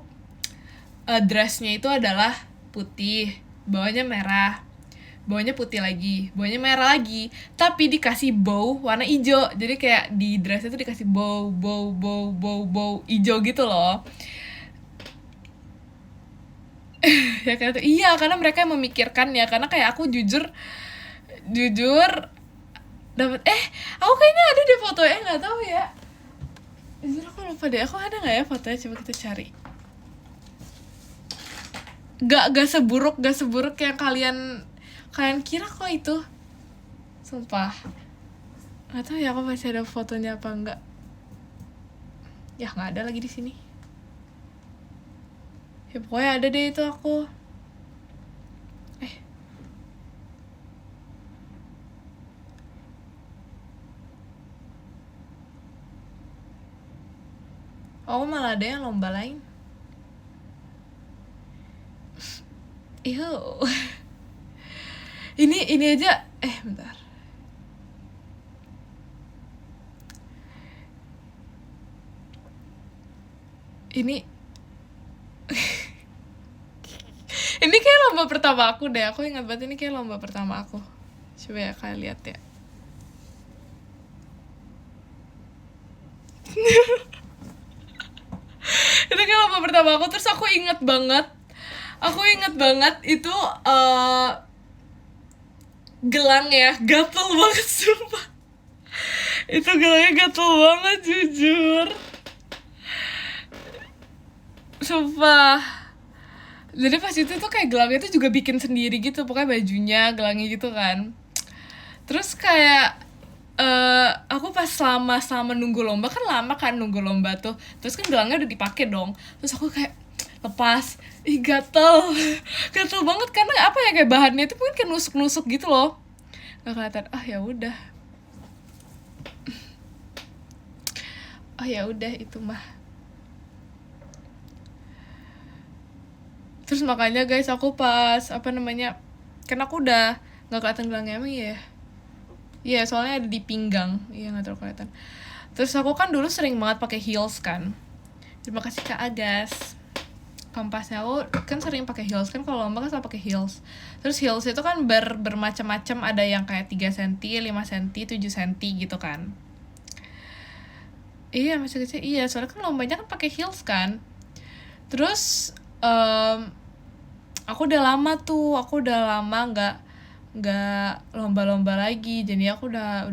dressnya itu adalah putih, bawahnya merah, bawahnya putih lagi, bawahnya merah lagi, tapi dikasih bow warna hijau. Jadi kayak di dress itu dikasih bow hijau gitu loh. Ya kan, iya karena mereka memikirkan ya, karena kayak aku jujur dapat aku kayaknya ada deh fotonya, nggak tahu ya. Jujur aku lupa deh, aku ada nggak ya fotonya, coba kita cari. Gak seburuk yang kalian kira kok itu, sumpah. Nggak tahu ya aku masih ada fotonya apa enggak. Ya nggak ada lagi di sini. Ya pokoknya ada deh itu aku. Oh malah ada yang lomba lain. Ihu. ini aja bentar. Ini ini kayak lomba pertama aku deh. Aku ingat banget ini kayak lomba pertama aku. Coba ya kalian lihat ya. Itu kayak lomba pertama aku, terus aku inget banget itu gelang ya, gatel banget sumpah. Itu gelangnya gatel banget jujur, sumpah. Jadi pas itu tuh kayak gelangnya tuh juga bikin sendiri gitu, pokoknya bajunya, gelangnya gitu kan. Terus kayak aku pas selama nunggu lomba, kan lama kan nunggu lomba tuh, terus kan gelangnya udah dipakai dong, terus aku kayak lepas, gatel gatel banget karena apa ya, kayak bahannya itu mungkin kayak nusuk gitu loh, nggak kelihatan. Ya udah itu mah. Terus makanya guys, aku pas kan aku udah nggak kelihatan gelangnya emang ya. Iya, soalnya ada di pinggang. Iya, nggak terlalu kelihatan. Terus aku kan dulu sering banget pakai heels kan. Terima kasih Kak Agas. Kampasnya aku kan sering pakai heels kan, kalau lomba kan selalu pakai heels. Terus heels itu kan bermacam-macam, ada yang kayak 3 cm, 5 cm, 7 cm gitu kan. Iya, masih kecil. Iya, soalnya kan lombanya kan pakai heels kan. Terus aku udah lama nggak lomba-lomba lagi, jadi aku udah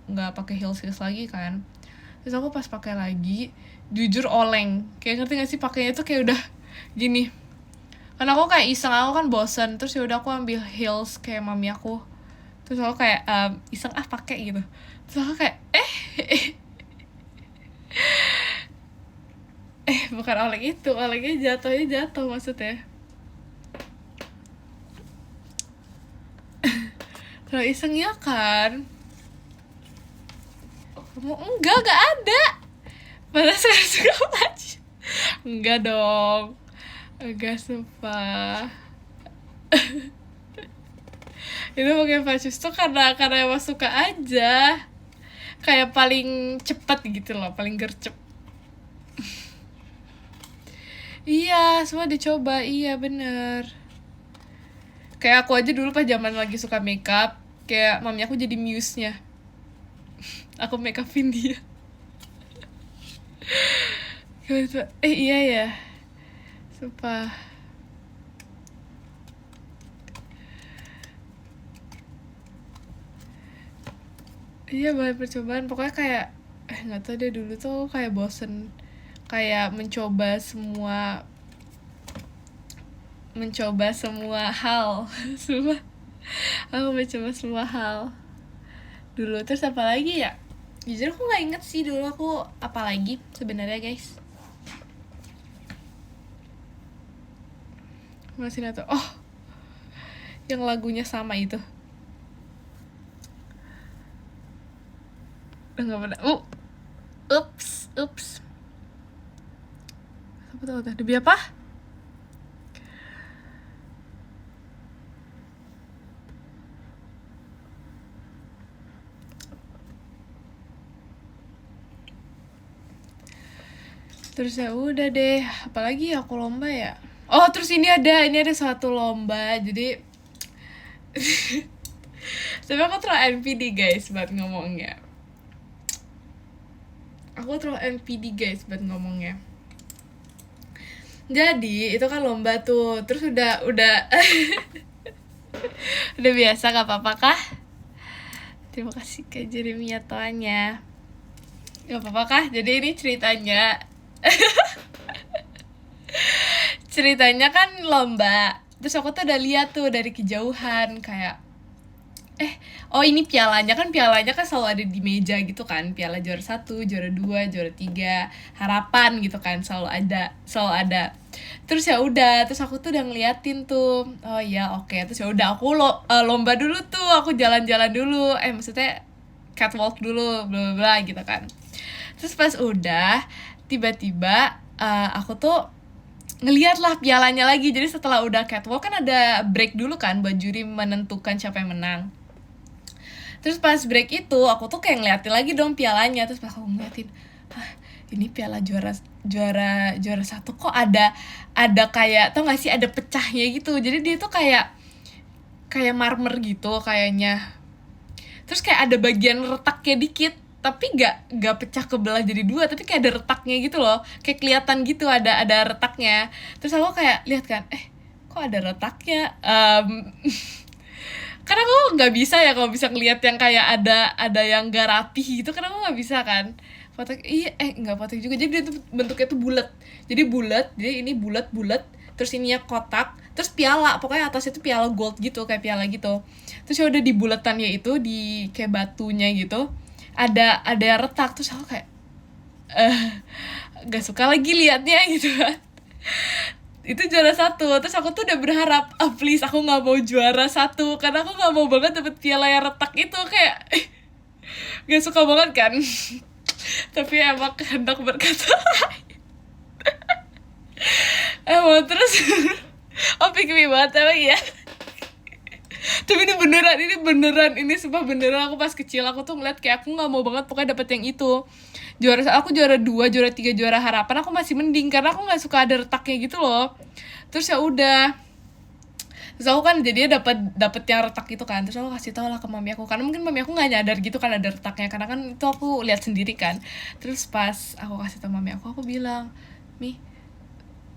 nggak pakai heels lagi kan. Terus aku pas pakai lagi, jujur oleng, kayak ngerti nggak sih, pakainya tuh kayak udah gini. Karena aku kayak iseng, aku kan bosen, terus ya udah aku ambil heels kayak mami aku, terus aku kayak iseng pakai gitu. Terus aku kayak bukan oleng itu, olengnya jatuh maksudnya. Kalau iseng ya kan. Kamu enggak ada. Pada suka aja. Enggak dong. Enggak, sumpah. Itu pakai Fajus tuh karena emang suka aja. Kayak paling cepat gitu loh, paling gercep. Iya, semua dicoba. Iya, bener. Kayak aku aja dulu pas zaman lagi suka makeup, kayak mami aku jadi muse-nya. Aku make upin dia. Iya ya. Sumpah. Iya, bahan percobaan. Pokoknya kayak nggak tahu deh, dulu tuh kayak bosen, kayak mencoba semua hal. Semua aku mencoba semua hal dulu. Terus apa lagi ya, jujur aku nggak inget sih dulu aku apa lagi sebenarnya guys. Masih nato, oh yang lagunya sama itu. Nggak pernah. Ups. Apa tuh, demi apa? Terus ya udah deh, apalagi ya aku lomba ya. Oh, terus ini ada suatu lomba. Jadi tapi aku terlalu NPD guys buat ngomongnya. Jadi itu kan lomba tuh, terus udah udah biasa, gak apa-apa kah? Terima kasih Kak Jeremia toanya. Gak apa-apa kah? Jadi ini ceritanya kan lomba. Terus aku tuh udah lihat tuh dari kejauhan kayak ini pialanya kan selalu ada di meja gitu kan, piala juara 1, juara 2, juara 3, harapan gitu kan, selalu ada. Terus ya udah, terus aku tuh udah ngeliatin tuh, oh ya oke. Terus ya udah aku lomba dulu tuh, aku jalan-jalan dulu, maksudnya catwalk dulu, bla bla bla gitu kan. Terus pas udah, tiba-tiba aku tuh ngeliat lah pialanya lagi. Jadi setelah udah catwalk kan ada break dulu kan buat juri menentukan siapa yang menang. Terus pas break itu aku tuh kayak ngeliatin lagi dong pialanya. Terus pas aku ngeliatin, ini piala juara 1 kok ada kayak, tau gak sih, ada pecahnya gitu. Jadi dia tuh kayak marmer gitu kayaknya. Terus kayak ada bagian retaknya dikit, tapi gak pecah kebelah jadi dua, tapi kayak ada retaknya gitu loh, kayak kelihatan gitu ada retaknya. Terus aku kayak lihat kan, kok ada retaknya. Karena aku nggak bisa ya kalau bisa ngelihat yang kayak ada yang gak rapi gitu, karena aku nggak bisa kan. Nggak foto juga, jadi dia tuh bentuknya tuh bulat. Jadi ini bulat, terus ininya kotak, terus piala, pokoknya atas itu piala gold gitu, kayak piala gitu. Terus ya udah di bulatannya itu, di kayak batunya gitu, ada retak. Terus aku kayak gak suka lagi liatnya gitu kan. Itu juara 1. Terus aku tuh udah berharap, please aku nggak mau juara 1, karena aku nggak mau banget dapet piala yang retak itu, kayak gak suka banget kan. Tapi emang kehendak berkata emang. Terus pick me banget emang ya. Tapi ini beneran, ini sumpah beneran. Aku pas kecil aku tuh ngeliat kayak aku nggak mau banget pokoknya dapet yang itu. Aku juara 2, juara 3, juara harapan aku masih mending, karena aku nggak suka ada retaknya gitu loh. Terus ya udah, terus aku kan jadinya dapet yang retak itu kan. Terus aku kasih tau lah ke mami aku, karena mungkin mami aku nggak nyadar gitu kan ada retaknya, karena kan itu aku lihat sendiri kan. Terus pas aku kasih tau mami aku bilang, Mi,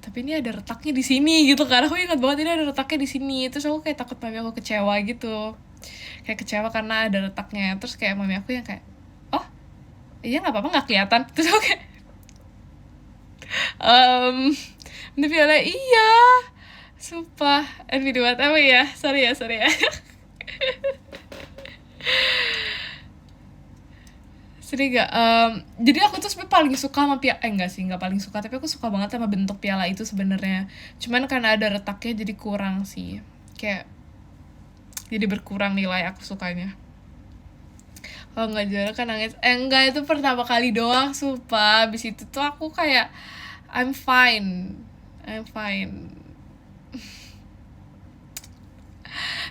tapi ini ada retaknya di sini gitu kan. Aku ingat banget ini ada retaknya di sini. Terus aku kayak takut mami aku kecewa gitu, kayak kecewa karena ada retaknya. Terus kayak mami aku yang kayak, oh iya nggak apa-apa, nggak kelihatan. Terus aku kayak ini piala, iya sumpah video apa ya, sorry ya sedih gak. Jadi aku tuh sebenarnya paling suka sama nggak paling suka, tapi aku suka banget sama bentuk piala itu sebenarnya. Cuman karena ada retaknya jadi kurang sih, kayak jadi berkurang nilai aku sukanya. Kalau nggak juara kan nangis. Enggak, itu pertama kali doang sumpah. Abis itu tuh aku kayak I'm fine.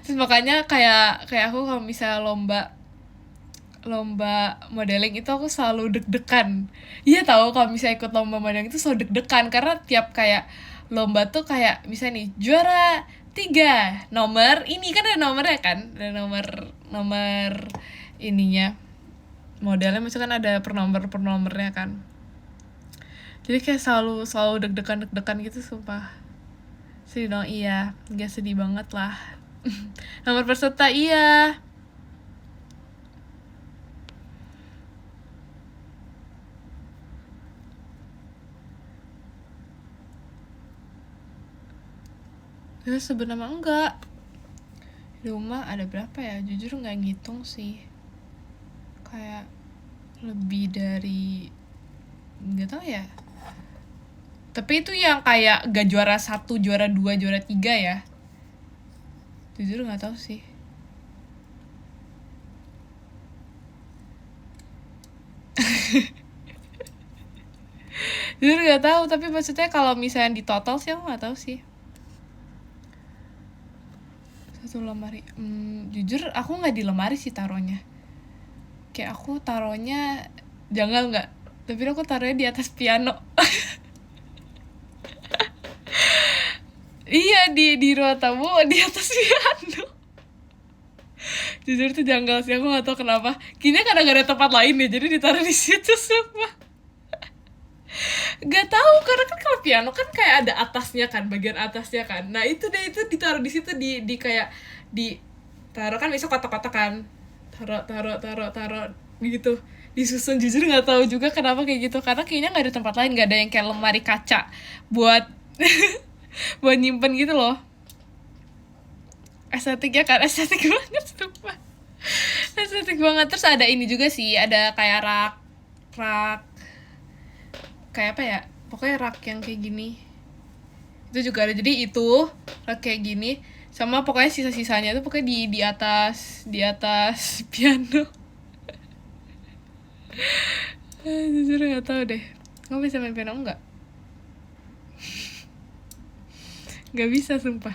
Terus makanya kayak aku kalau misalnya lomba modeling itu aku selalu deg-degan. Iya tahu, kalau misalnya ikut lomba modeling itu selalu deg-degan, karena tiap kayak lomba tuh kayak misalnya nih juara 3 nomor ini, kan ada nomornya kan, ada nomor ininya modelnya, maksudnya kan ada per nomornya kan. Jadi kayak selalu deg-degan gitu sumpah. Sedih dong, iya, gak sedih banget lah. Nomor peserta iya. Ya sebenarnya enggak. Di rumah ada berapa ya? Jujur nggak ngitung sih. Kayak lebih dari, nggak tahu ya. Tapi itu yang kayak gak juara 1, juara 2, juara 3 ya. Jujur nggak tahu sih. Jujur nggak tahu, tapi maksudnya kalau misalnya di total sih aku nggak tahu sih. Satu lemari. Jujur aku nggak di lemari sih taruhnya. Kayak aku taruhnya jangan nggak. Tapi aku taruhnya di atas piano. Iya, di ruang tamu di atas piano. Jujur tuh janggal sih, aku nggak tahu kenapa. Kayaknya kadang gak ada tempat lain deh, jadi ditaruh di situ semua. Gak tahu, karena kan kalau piano kan kayak ada atasnya kan, bagian atasnya kan. Nah itu deh, itu ditaruh di situ, di kayak di taruh kan, besok kotak-kotak kan, taruh gitu, disusun. Jujur nggak tahu juga kenapa kayak gitu, karena kayaknya nggak ada tempat lain, nggak ada yang kayak lemari kaca buat buat nyimpen gitu loh. Estetik ya kan, estetik banget sumpah. Estetik banget. Terus ada ini juga sih, ada kayak rak kayak apa ya, pokoknya rak yang kayak gini itu juga ada. Jadi itu rak kayak gini, sama pokoknya sisa-sisanya tuh pokoknya di atas piano. Jujur nggak tahu deh, kamu bisa main piano nggak? Nggak bisa sumpah.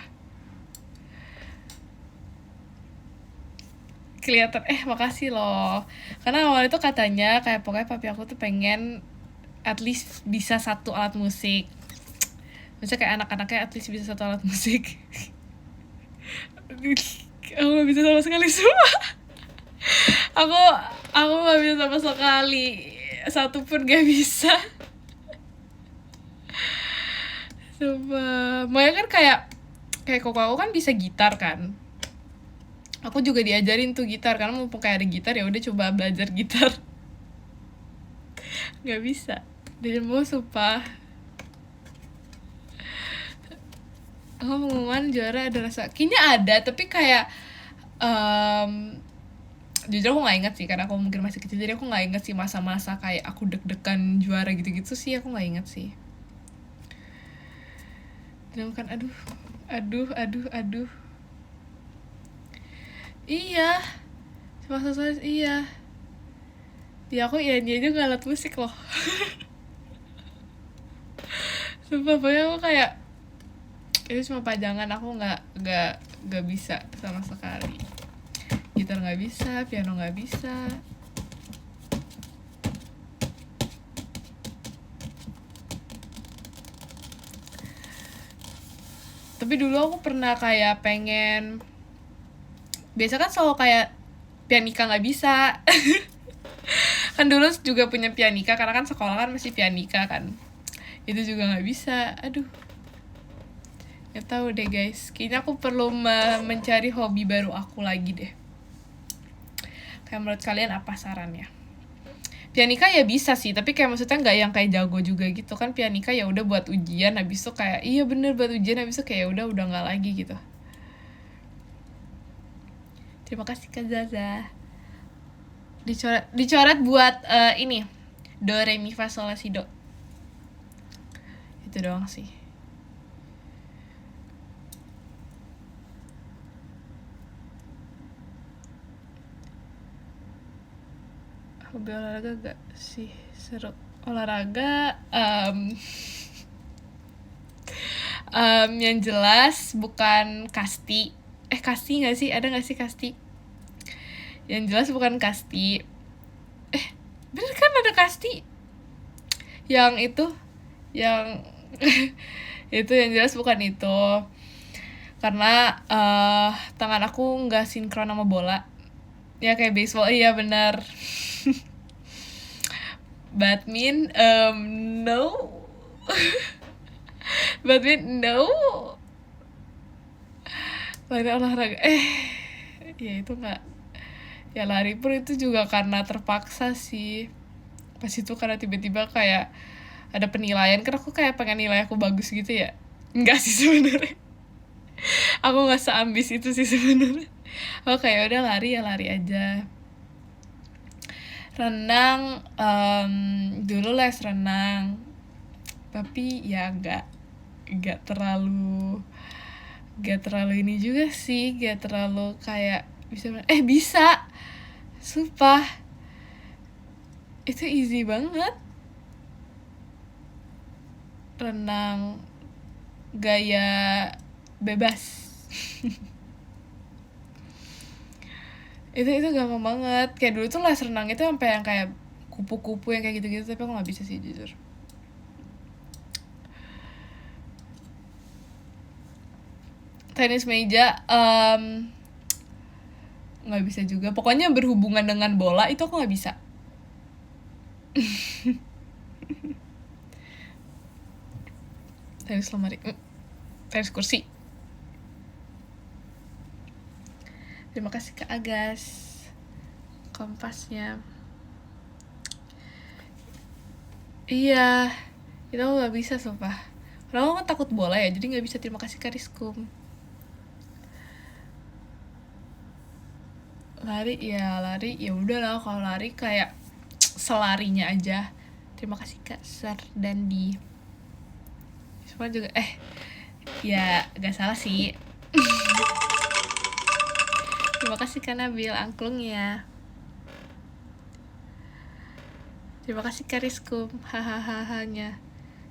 Kelihatan. Makasih loh, karena awal itu katanya kayak pokoknya papi aku tuh pengen at least bisa satu alat musik. Maksudnya kayak anak-anaknya at least bisa satu alat musik. Aku gak bisa sama sekali semua. aku gak bisa sama sekali, satu pun gak bisa. Sumpah. Makanya kan kayak koko aku kan bisa gitar kan. Aku juga diajarin tuh gitar, karena mumpung kayak ada gitar ya udah coba belajar gitar. Gak bisa. Dan mau sumpah. Pengumuman juara ada rasa, kayaknya ada, tapi kayak jujur aku nggak inget sih, karena aku mungkin masih kecil, jadi aku nggak inget sih masa-masa kayak aku deg-degan juara gitu-gitu sih, aku nggak inget sih. Dan kan aduh. Iya, masa iya. Dia aku iya dia juga alat musik loh. Sumpah, pokoknya aku kayak itu cuma pajangan, aku nggak bisa sama sekali. Gitar nggak bisa, piano nggak bisa. Tapi dulu aku pernah kayak pengen, biasa kan selalu kayak pianika nggak bisa. Kan dulu juga punya pianika, karena kan sekolah kan masih pianika kan, itu juga nggak bisa. Aduh, nggak tahu deh guys, kayaknya aku perlu mencari hobi baru aku lagi deh. Kayak menurut kalian apa sarannya? Pianika ya bisa sih, tapi kayak maksudnya nggak yang kayak jago juga gitu kan. Pianika ya udah buat ujian, habis itu kayak iya bener buat ujian, habis itu kayak udah nggak lagi gitu. Terima kasih Kak Zaza. Dicoret buat ini do re mi fa sol la si do. Itu doang sih. Hobi olahraga gak sih? Seru olahraga, yang jelas bukan kasti. Kasti nggak sih? Ada nggak sih kasti? Yang jelas bukan kasti. Bener kan ada kasti? Yang itu, yang itu yang jelas bukan itu. Karena tangan aku nggak sinkron sama bola. Ya kayak baseball, iya benar. Badminton, no. Badminton, no. Lari olahraga, ya itu nggak. Ya lari pun itu juga karena terpaksa sih. Pas itu karena tiba-tiba kayak ada penilaian, kan aku kayak pengen nilai aku bagus gitu ya. Enggak sih sebenarnya. Aku nggak seambis itu sih sebenarnya. Oh kayak udah lari ya lari aja. Renang, dulu les renang, tapi ya nggak terlalu ini juga sih, nggak terlalu kayak bisa sumpah itu easy banget renang gaya bebas. itu gampang banget. Kayak dulu tuh les renang itu sampai yang kayak kupu-kupu yang kayak gitu-gitu, tapi aku nggak bisa sih jujur. Tenis meja nggak bisa juga. Pokoknya berhubungan dengan bola itu aku nggak bisa. Tenis lemari, tenis kursi. Terima kasih Kak Agas kompasnya. Iya, itu aku nggak bisa sumpah. Karena aku kan takut bola ya, jadi nggak bisa. Terima kasih Kak Rizkum. Lari ya udah lah, kalau lari kayak selarinya aja. Terima kasih Kak Sardandi. Semua juga ya gak salah sih. Terima kasih Kak Nabil angklungnya. Terima kasih Kak Rizkum hahaha-nya.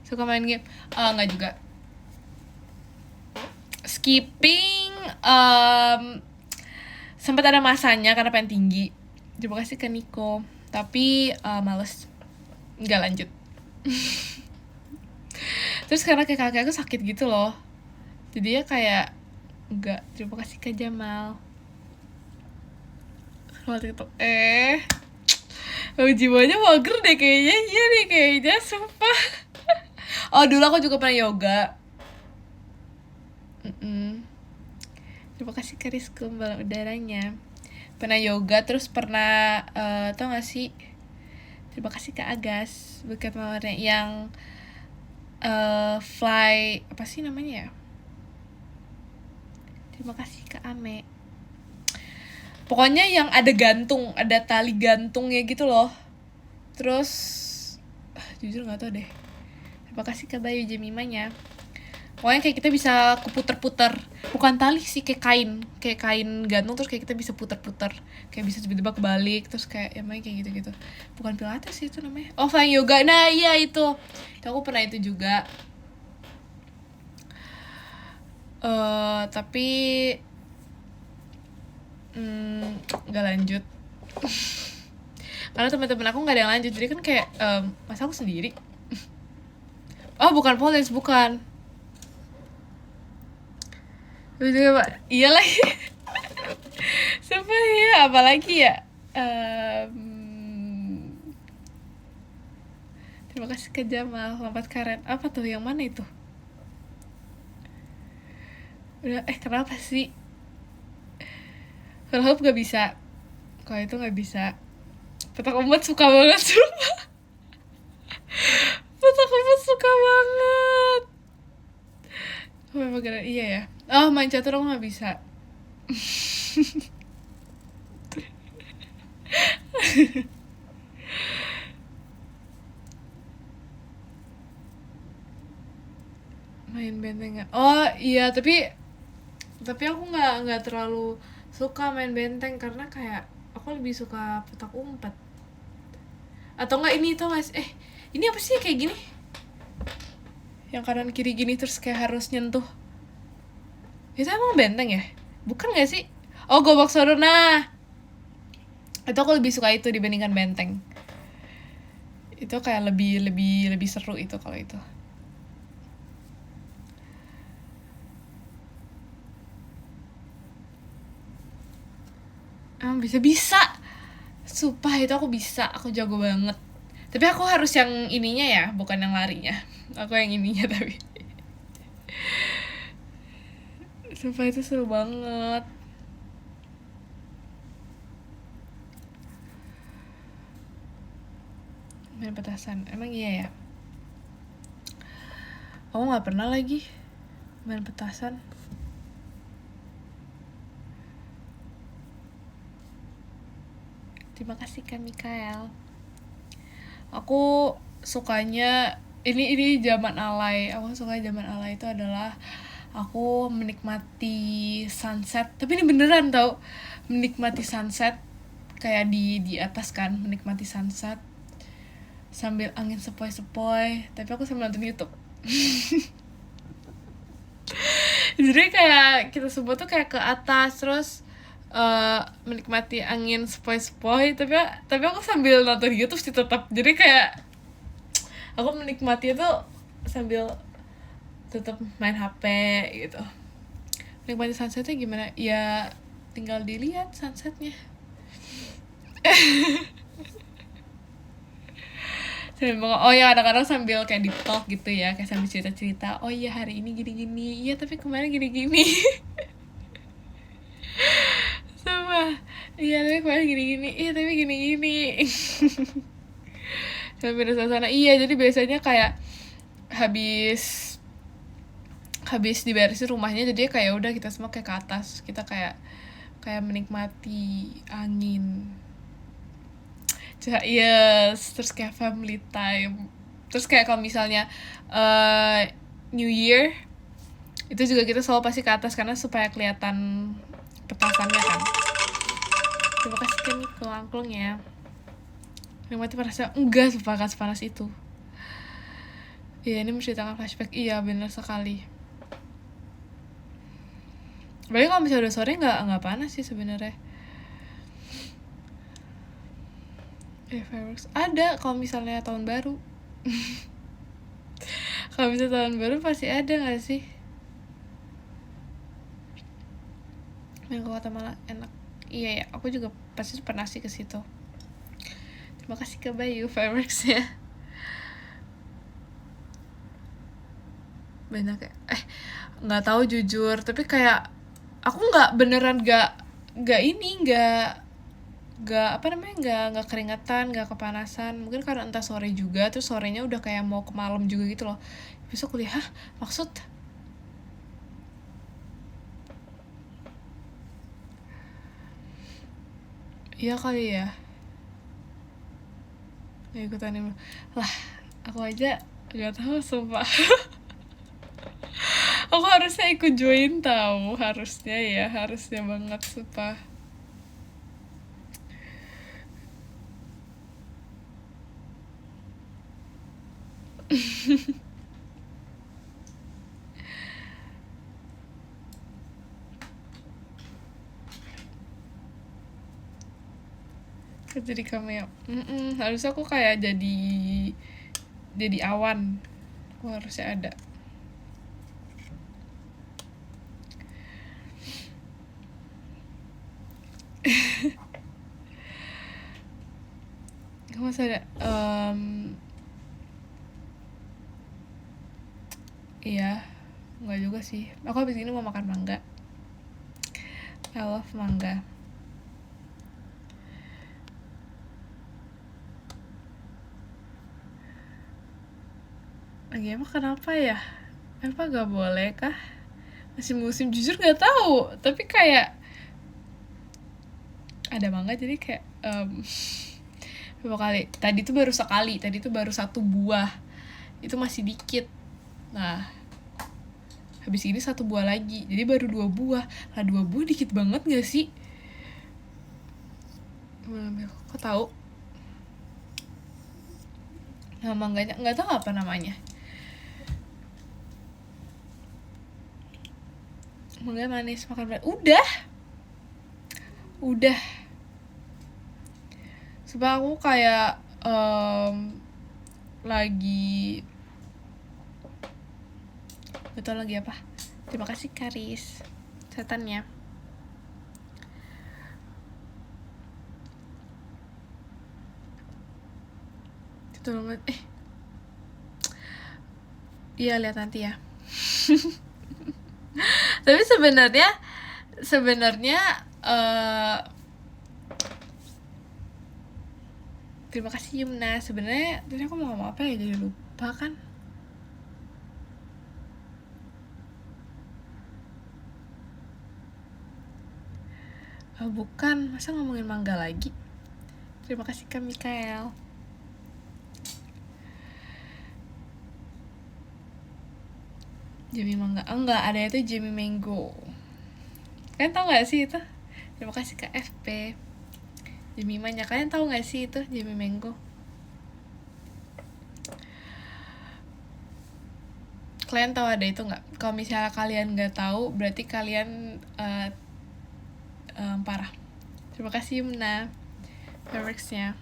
Suka main game? Nggak juga. Skipping sempat ada masanya karena pengen tinggi. Terima kasih Kak Niko. Tapi males, nggak lanjut. Terus karena kayak kaki aku sakit gitu loh, jadi ya kayak nggak. Terima kasih Kak Jamal. Jiwanya mager deh kayaknya. Iya nih kayaknya sumpah. Dulu aku juga pernah yoga. Terima kasih Kak Rizkum balon udaranya. Pernah yoga, terus pernah tau gak sih, terima kasih Kak Agas buket mawarnya yang fly apa sih namanya ya. Terima kasih Kak Ame. Pokoknya yang ada gantung, ada tali gantungnya gitu loh. Terus jujur nggak tau deh. Terima kasih Kak Bayu Jemimanya. Pokoknya kayak kita bisa keputer-puter, bukan tali sih, kayak kain gantung, terus kayak kita bisa puter-puter, kayak bisa tiba-tiba kebalik, terus kayak ya main kayak gitu-gitu. Bukan pilates sih itu namanya, flying yoga. Nah iya itu aku pernah itu juga. Tapi nggak lanjut. Karena teman-teman aku nggak ada yang lanjut, jadi kan kayak masa aku sendiri. Bukan polis, bukan. Iya lagi. Sumpah ya, apalagi ya. Terima kasih ke Jamal, lompat karet. Apa tuh, yang mana itu? Udah, kenapa sih? Hula hoop gak bisa. Kalau itu gak bisa. Petak umpet suka banget, sumpah. Petak umpet suka banget. Iya ya. Main catur aku gak bisa. Main benteng gak? Iya, tapi aku nggak terlalu suka main benteng, karena kayak aku lebih suka petak umpet. Atau nggak ini tuh mas, ini apa sih kayak gini, yang kanan kiri gini terus kayak harus nyentuh, itu emang benteng ya? Bukan nggak sih? Gobak sodor. Nah itu aku lebih suka itu dibandingkan benteng. Itu kayak lebih seru itu kalau itu. Bisa sumpah itu aku bisa, aku jago banget. Tapi aku harus yang ininya ya, bukan yang larinya. Aku yang ininya tapi. Sumpah itu seru banget. Main petasan, emang iya ya? Aku nggak pernah lagi main petasan. Terima kasih Kak Mikael. Aku sukanya ini zaman alay. Aku suka zaman alay itu adalah aku menikmati sunset. Tapi ini beneran tau, menikmati sunset kayak di atas kan, menikmati sunset sambil angin sepoi-sepoi. Tapi aku sambil nonton YouTube. Jadi kayak kita semua tuh kayak ke atas terus menikmati angin sepoi-sepoi, tapi aku sambil nonton YouTube sih tetap. Jadi kayak aku menikmati itu sambil tetap main HP gitu. Menikmati sunsetnya gimana? Ya tinggal dilihat sunsetnya. Oh ya, kadang-kadang sambil kayak di talk gitu ya, kayak sambil cerita-cerita. Oh iya hari ini gini-gini, iya tapi kemarin gini-gini. Sama, iya tapi kemarin gini-gini, iya tapi gini-gini. Sambil ada suasana. Iya, jadi biasanya kayak habis diberesin rumahnya, jadi kayak udah kita semua kayak ke atas, kita kayak menikmati angin. Yes, terus kayak family time. Terus kayak kalau misalnya New Year itu juga kita selalu pasti ke atas karena supaya kelihatan petasannya kan. Terima kasih kan Niko angklungnya. Nikmati panasnya enggak sepanas itu. Iya, ini menceritakan flashback. Iya, benar sekali. Berarti kalau misalnya udah sore nggak panas sih sebenarnya. Fireworks ada kalau misalnya tahun baru. Kalau misalnya tahun baru pasti ada nggak sih? Main ke Guatemala enak. Iya ya, aku juga pasti pernah sih ke situ. Terima kasih ke Bayu fireworks ya. Banyak ya. Nggak tahu jujur, tapi kayak aku nggak beneran nggak nggak keringetan, nggak kepanasan. Mungkin karena entah sore juga, terus sorenya udah kayak mau ke malam juga gitu loh. Besok kuliah, maksud iya kali ya. Ya ikutan ini lah, aku aja nggak tahu sumpah. Aku harusnya ikut join tahu, harusnya banget sumpah. Jadi cameo. Harusnya aku kayak jadi awan. Aku harusnya ada. Kamu masih ada iya, enggak juga sih. Aku habis ini mau makan mangga. I love mangga. Lagi emang kenapa ya? Apa gak boleh kah? Masih musim jujur gak tahu. Tapi kayak ada mangga jadi kayak berapa kali? Tadi tuh baru satu buah. Itu masih dikit. Nah, habis ini satu buah lagi. Jadi baru 2 buah. Lah 2 buah dikit banget gak sih? Kok tahu? Nama mangganya nggak tahu apa namanya. Mangga manis makan berat. Udah. Sebab aku kayak lagi betul lagi apa? Terima kasih Karis. Setannya. Tolong iya lihat nanti ya. Tapi sebenarnya terima kasih Yumna. Sebenarnya tadi aku mau ngomong apa ya, jadi lupa kan. Bukan, masa ngomongin mangga lagi. Terima kasih Kak Mikael. Jamie mangga, enggak, ada itu Jamie mango. Kalian tahu nggak sih itu? Terima kasih Kak FP. Jamie manja, kalian tahu nggak sih itu Jamie mango? Kalian tahu ada itu nggak? Kalau misalnya kalian nggak tahu, berarti kalian parah. Terima kasih Yumna Fabricsnya.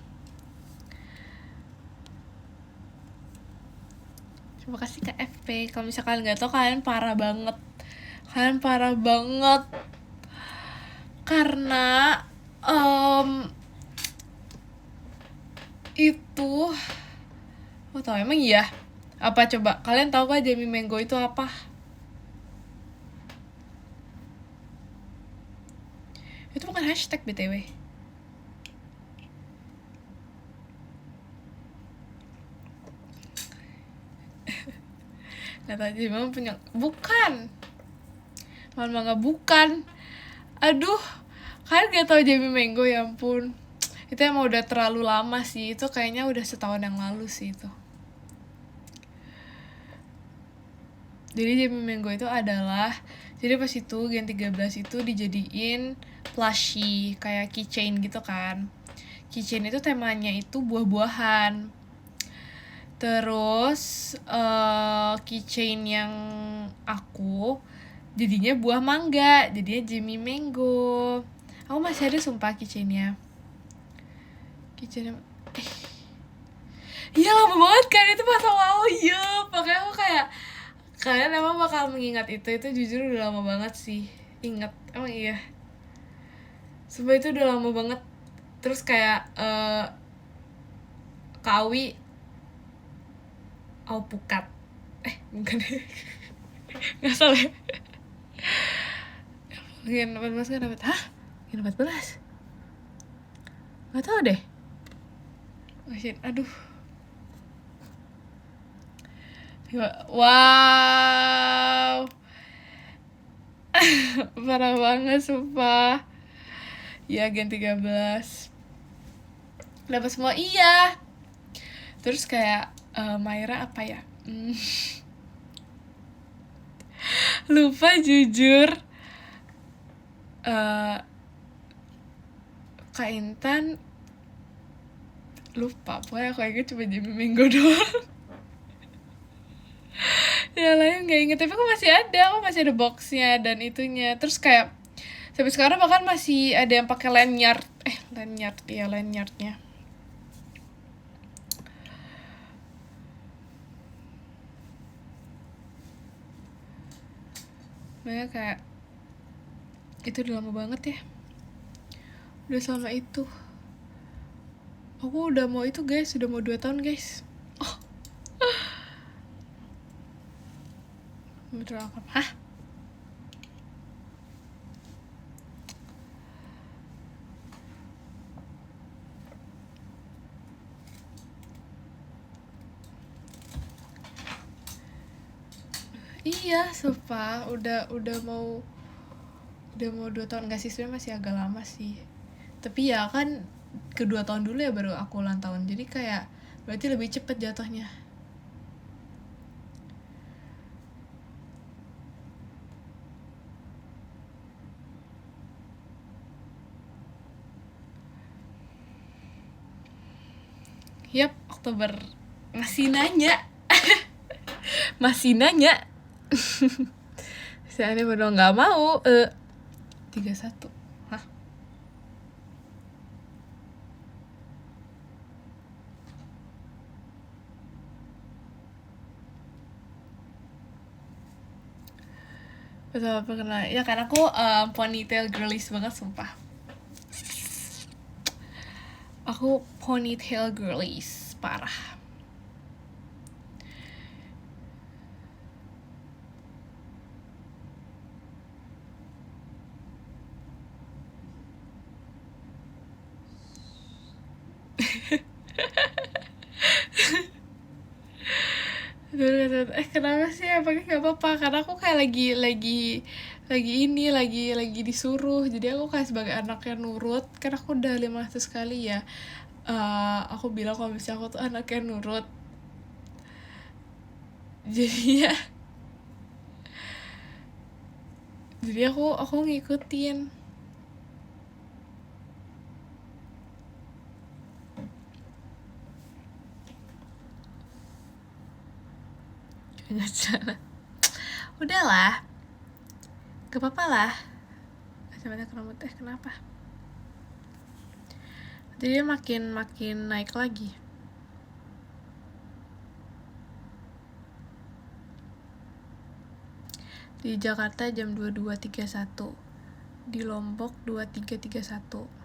Terima kasih Kak FP. Kalau misalnya kalian nggak tahu, kalian parah banget. Kalian parah banget. Karena itu tau emang iya. Apa coba? Kalian tahu gak Jamie mango itu apa? Itu bukan hashtag BTW. Gak tau Jamie mango punya. Bukan. Mangga bukan. Aduh, kalian gak tau Jamie mango, ya ampun. Itu emang udah terlalu lama sih. Itu kayaknya udah setahun yang lalu sih itu. Jadi Jamie mango itu adalah, jadi pas itu Gen 13 itu dijadiin plushie kayak keychain gitu kan. Keychain itu temanya itu buah-buahan. Terus keychain yang aku jadinya buah mangga, jadinya Jamie mango. Aku masih ada sumpah keychainnya. Iya lama banget kan, itu masa lalu ya. Makanya aku kayak, kalian emang bakal mengingat itu jujur udah lama banget sih. Ingat, emang iya. Sumpah itu udah lama banget. Terus kayak Kawi Alpukat. Bukan deh. Gak salah ya. Gen 14 kan dapat. Hah? Gen 14? Gak tau deh. Oh shit, aduh. Wow. Parah banget sumpah. Ya Gen 13 dapat semua, iya. Terus kayak Myra apa ya? Lupa jujur. Kak Intan lupa, pokoknya aku inget cuma Jamie mango doang. Ya lain gak inget, tapi aku masih ada boxnya dan itunya. Terus kayak sampai sekarang bahkan masih ada yang pakai lanyard, lanyardnya. Makanya kayak itu udah lama banget ya, udah selama itu. Aku udah mau itu guys, udah mau 2 tahun guys. Betul apa? Hah? Iya, sumpah udah mau 2 tahun gak sih, sebenarnya masih agak lama sih. Tapi ya kan kedua tahun dulu ya baru aku ulang tahun. Jadi kayak berarti lebih cepet jatuhnya. Yap, Oktober. Masih nanya. Masih nanya. Saya baru gak mau 31. Hah? Betul, pernah. Ya kan aku ponytail girlies banget sumpah. Aku ponytail girlies parah. Kenapa sih? Apakah nggak apa-apa? Karena aku kayak lagi disuruh. Jadi aku kayak sebagai anak yang nurut. Karena aku udah 500 kali ya aku bilang kalau misalnya aku tuh anaknya nurut. Jadi ya, jadi aku ngikutin. Nggak salah. Udahlah, gak apa-apa lah. Kacamata rambut kenapa? Jadi dia makin makin naik lagi. Di Jakarta jam 22.31, di Lombok 23.31.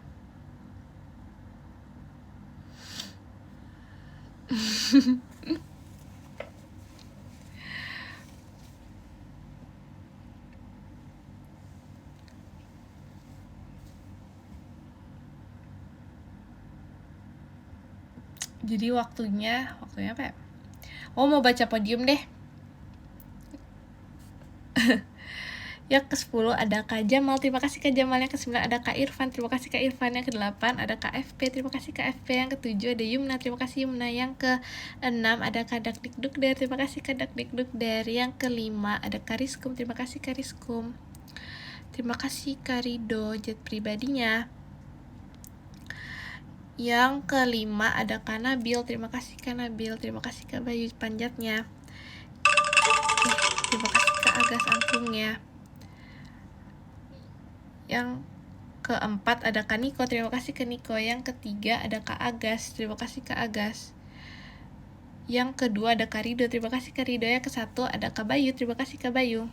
Jadi waktunya apa ya? Oh, mau baca podium deh. Yang ke-10 ada Kak Jamal, terima kasih Kak Jamal. Yang ke-9 ada Kak Irfan, terima kasih Kak Irfan. Yang ke-8 ada Kak FP, terima kasih Kak FP. Yang ke-7 ada Yumna, terima kasih Yumna. Yang ke-6 ada Kak Dakdikdukder, terima kasih Kak Dakdikdukder. Yang ke-5 ada Kak Riskum, terima kasih Kak Riskum. Terima kasih Kak Rido, jet pribadinya. Yang ke-5 ada Kak Nabil, terima kasih Kak Nabil. Terima kasih Kak Bayu panjatnya. Terima kasih Kak Agas angklungnya. Yang ke-4 ada Kak Niko, terima kasih Kak Niko. Yang ke-3 ada Kak Agas, terima kasih Kak Agas. Yang ke-2 ada Kak Rido, terima kasih Kak Rido. Yang ke-1 ada Kak Bayu, terima kasih Kak Bayu.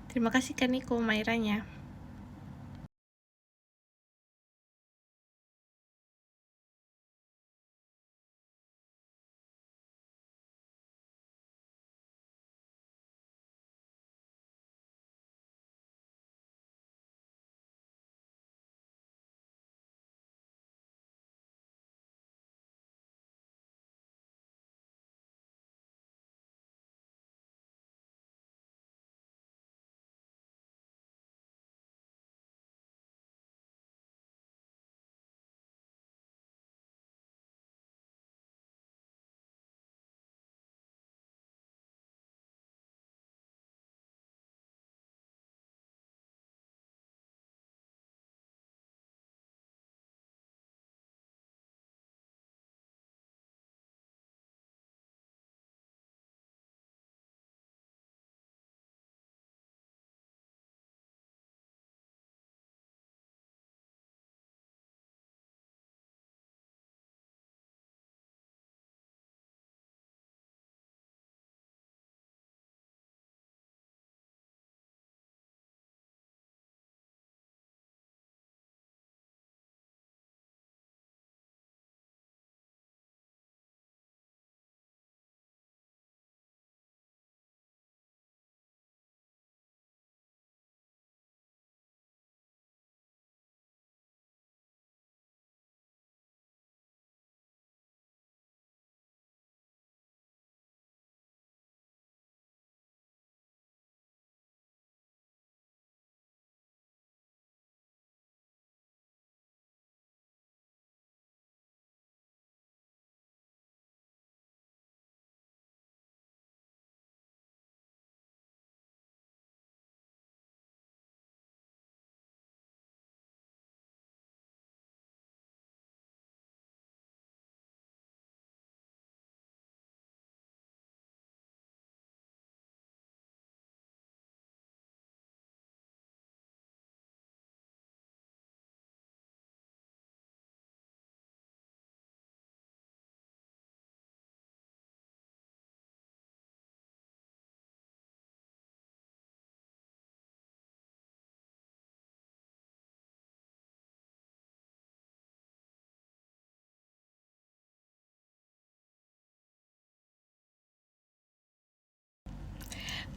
Terima kasih Kak Niko Mairanya.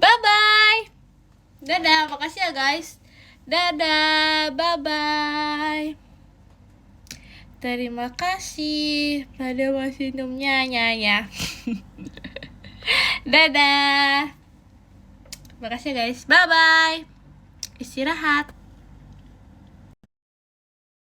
Bye bye. Dadah, makasih ya guys. Dadah, bye bye. Terima kasih pada masih minumnya ya. Dadah. Makasih ya guys. Bye bye. Istirahat.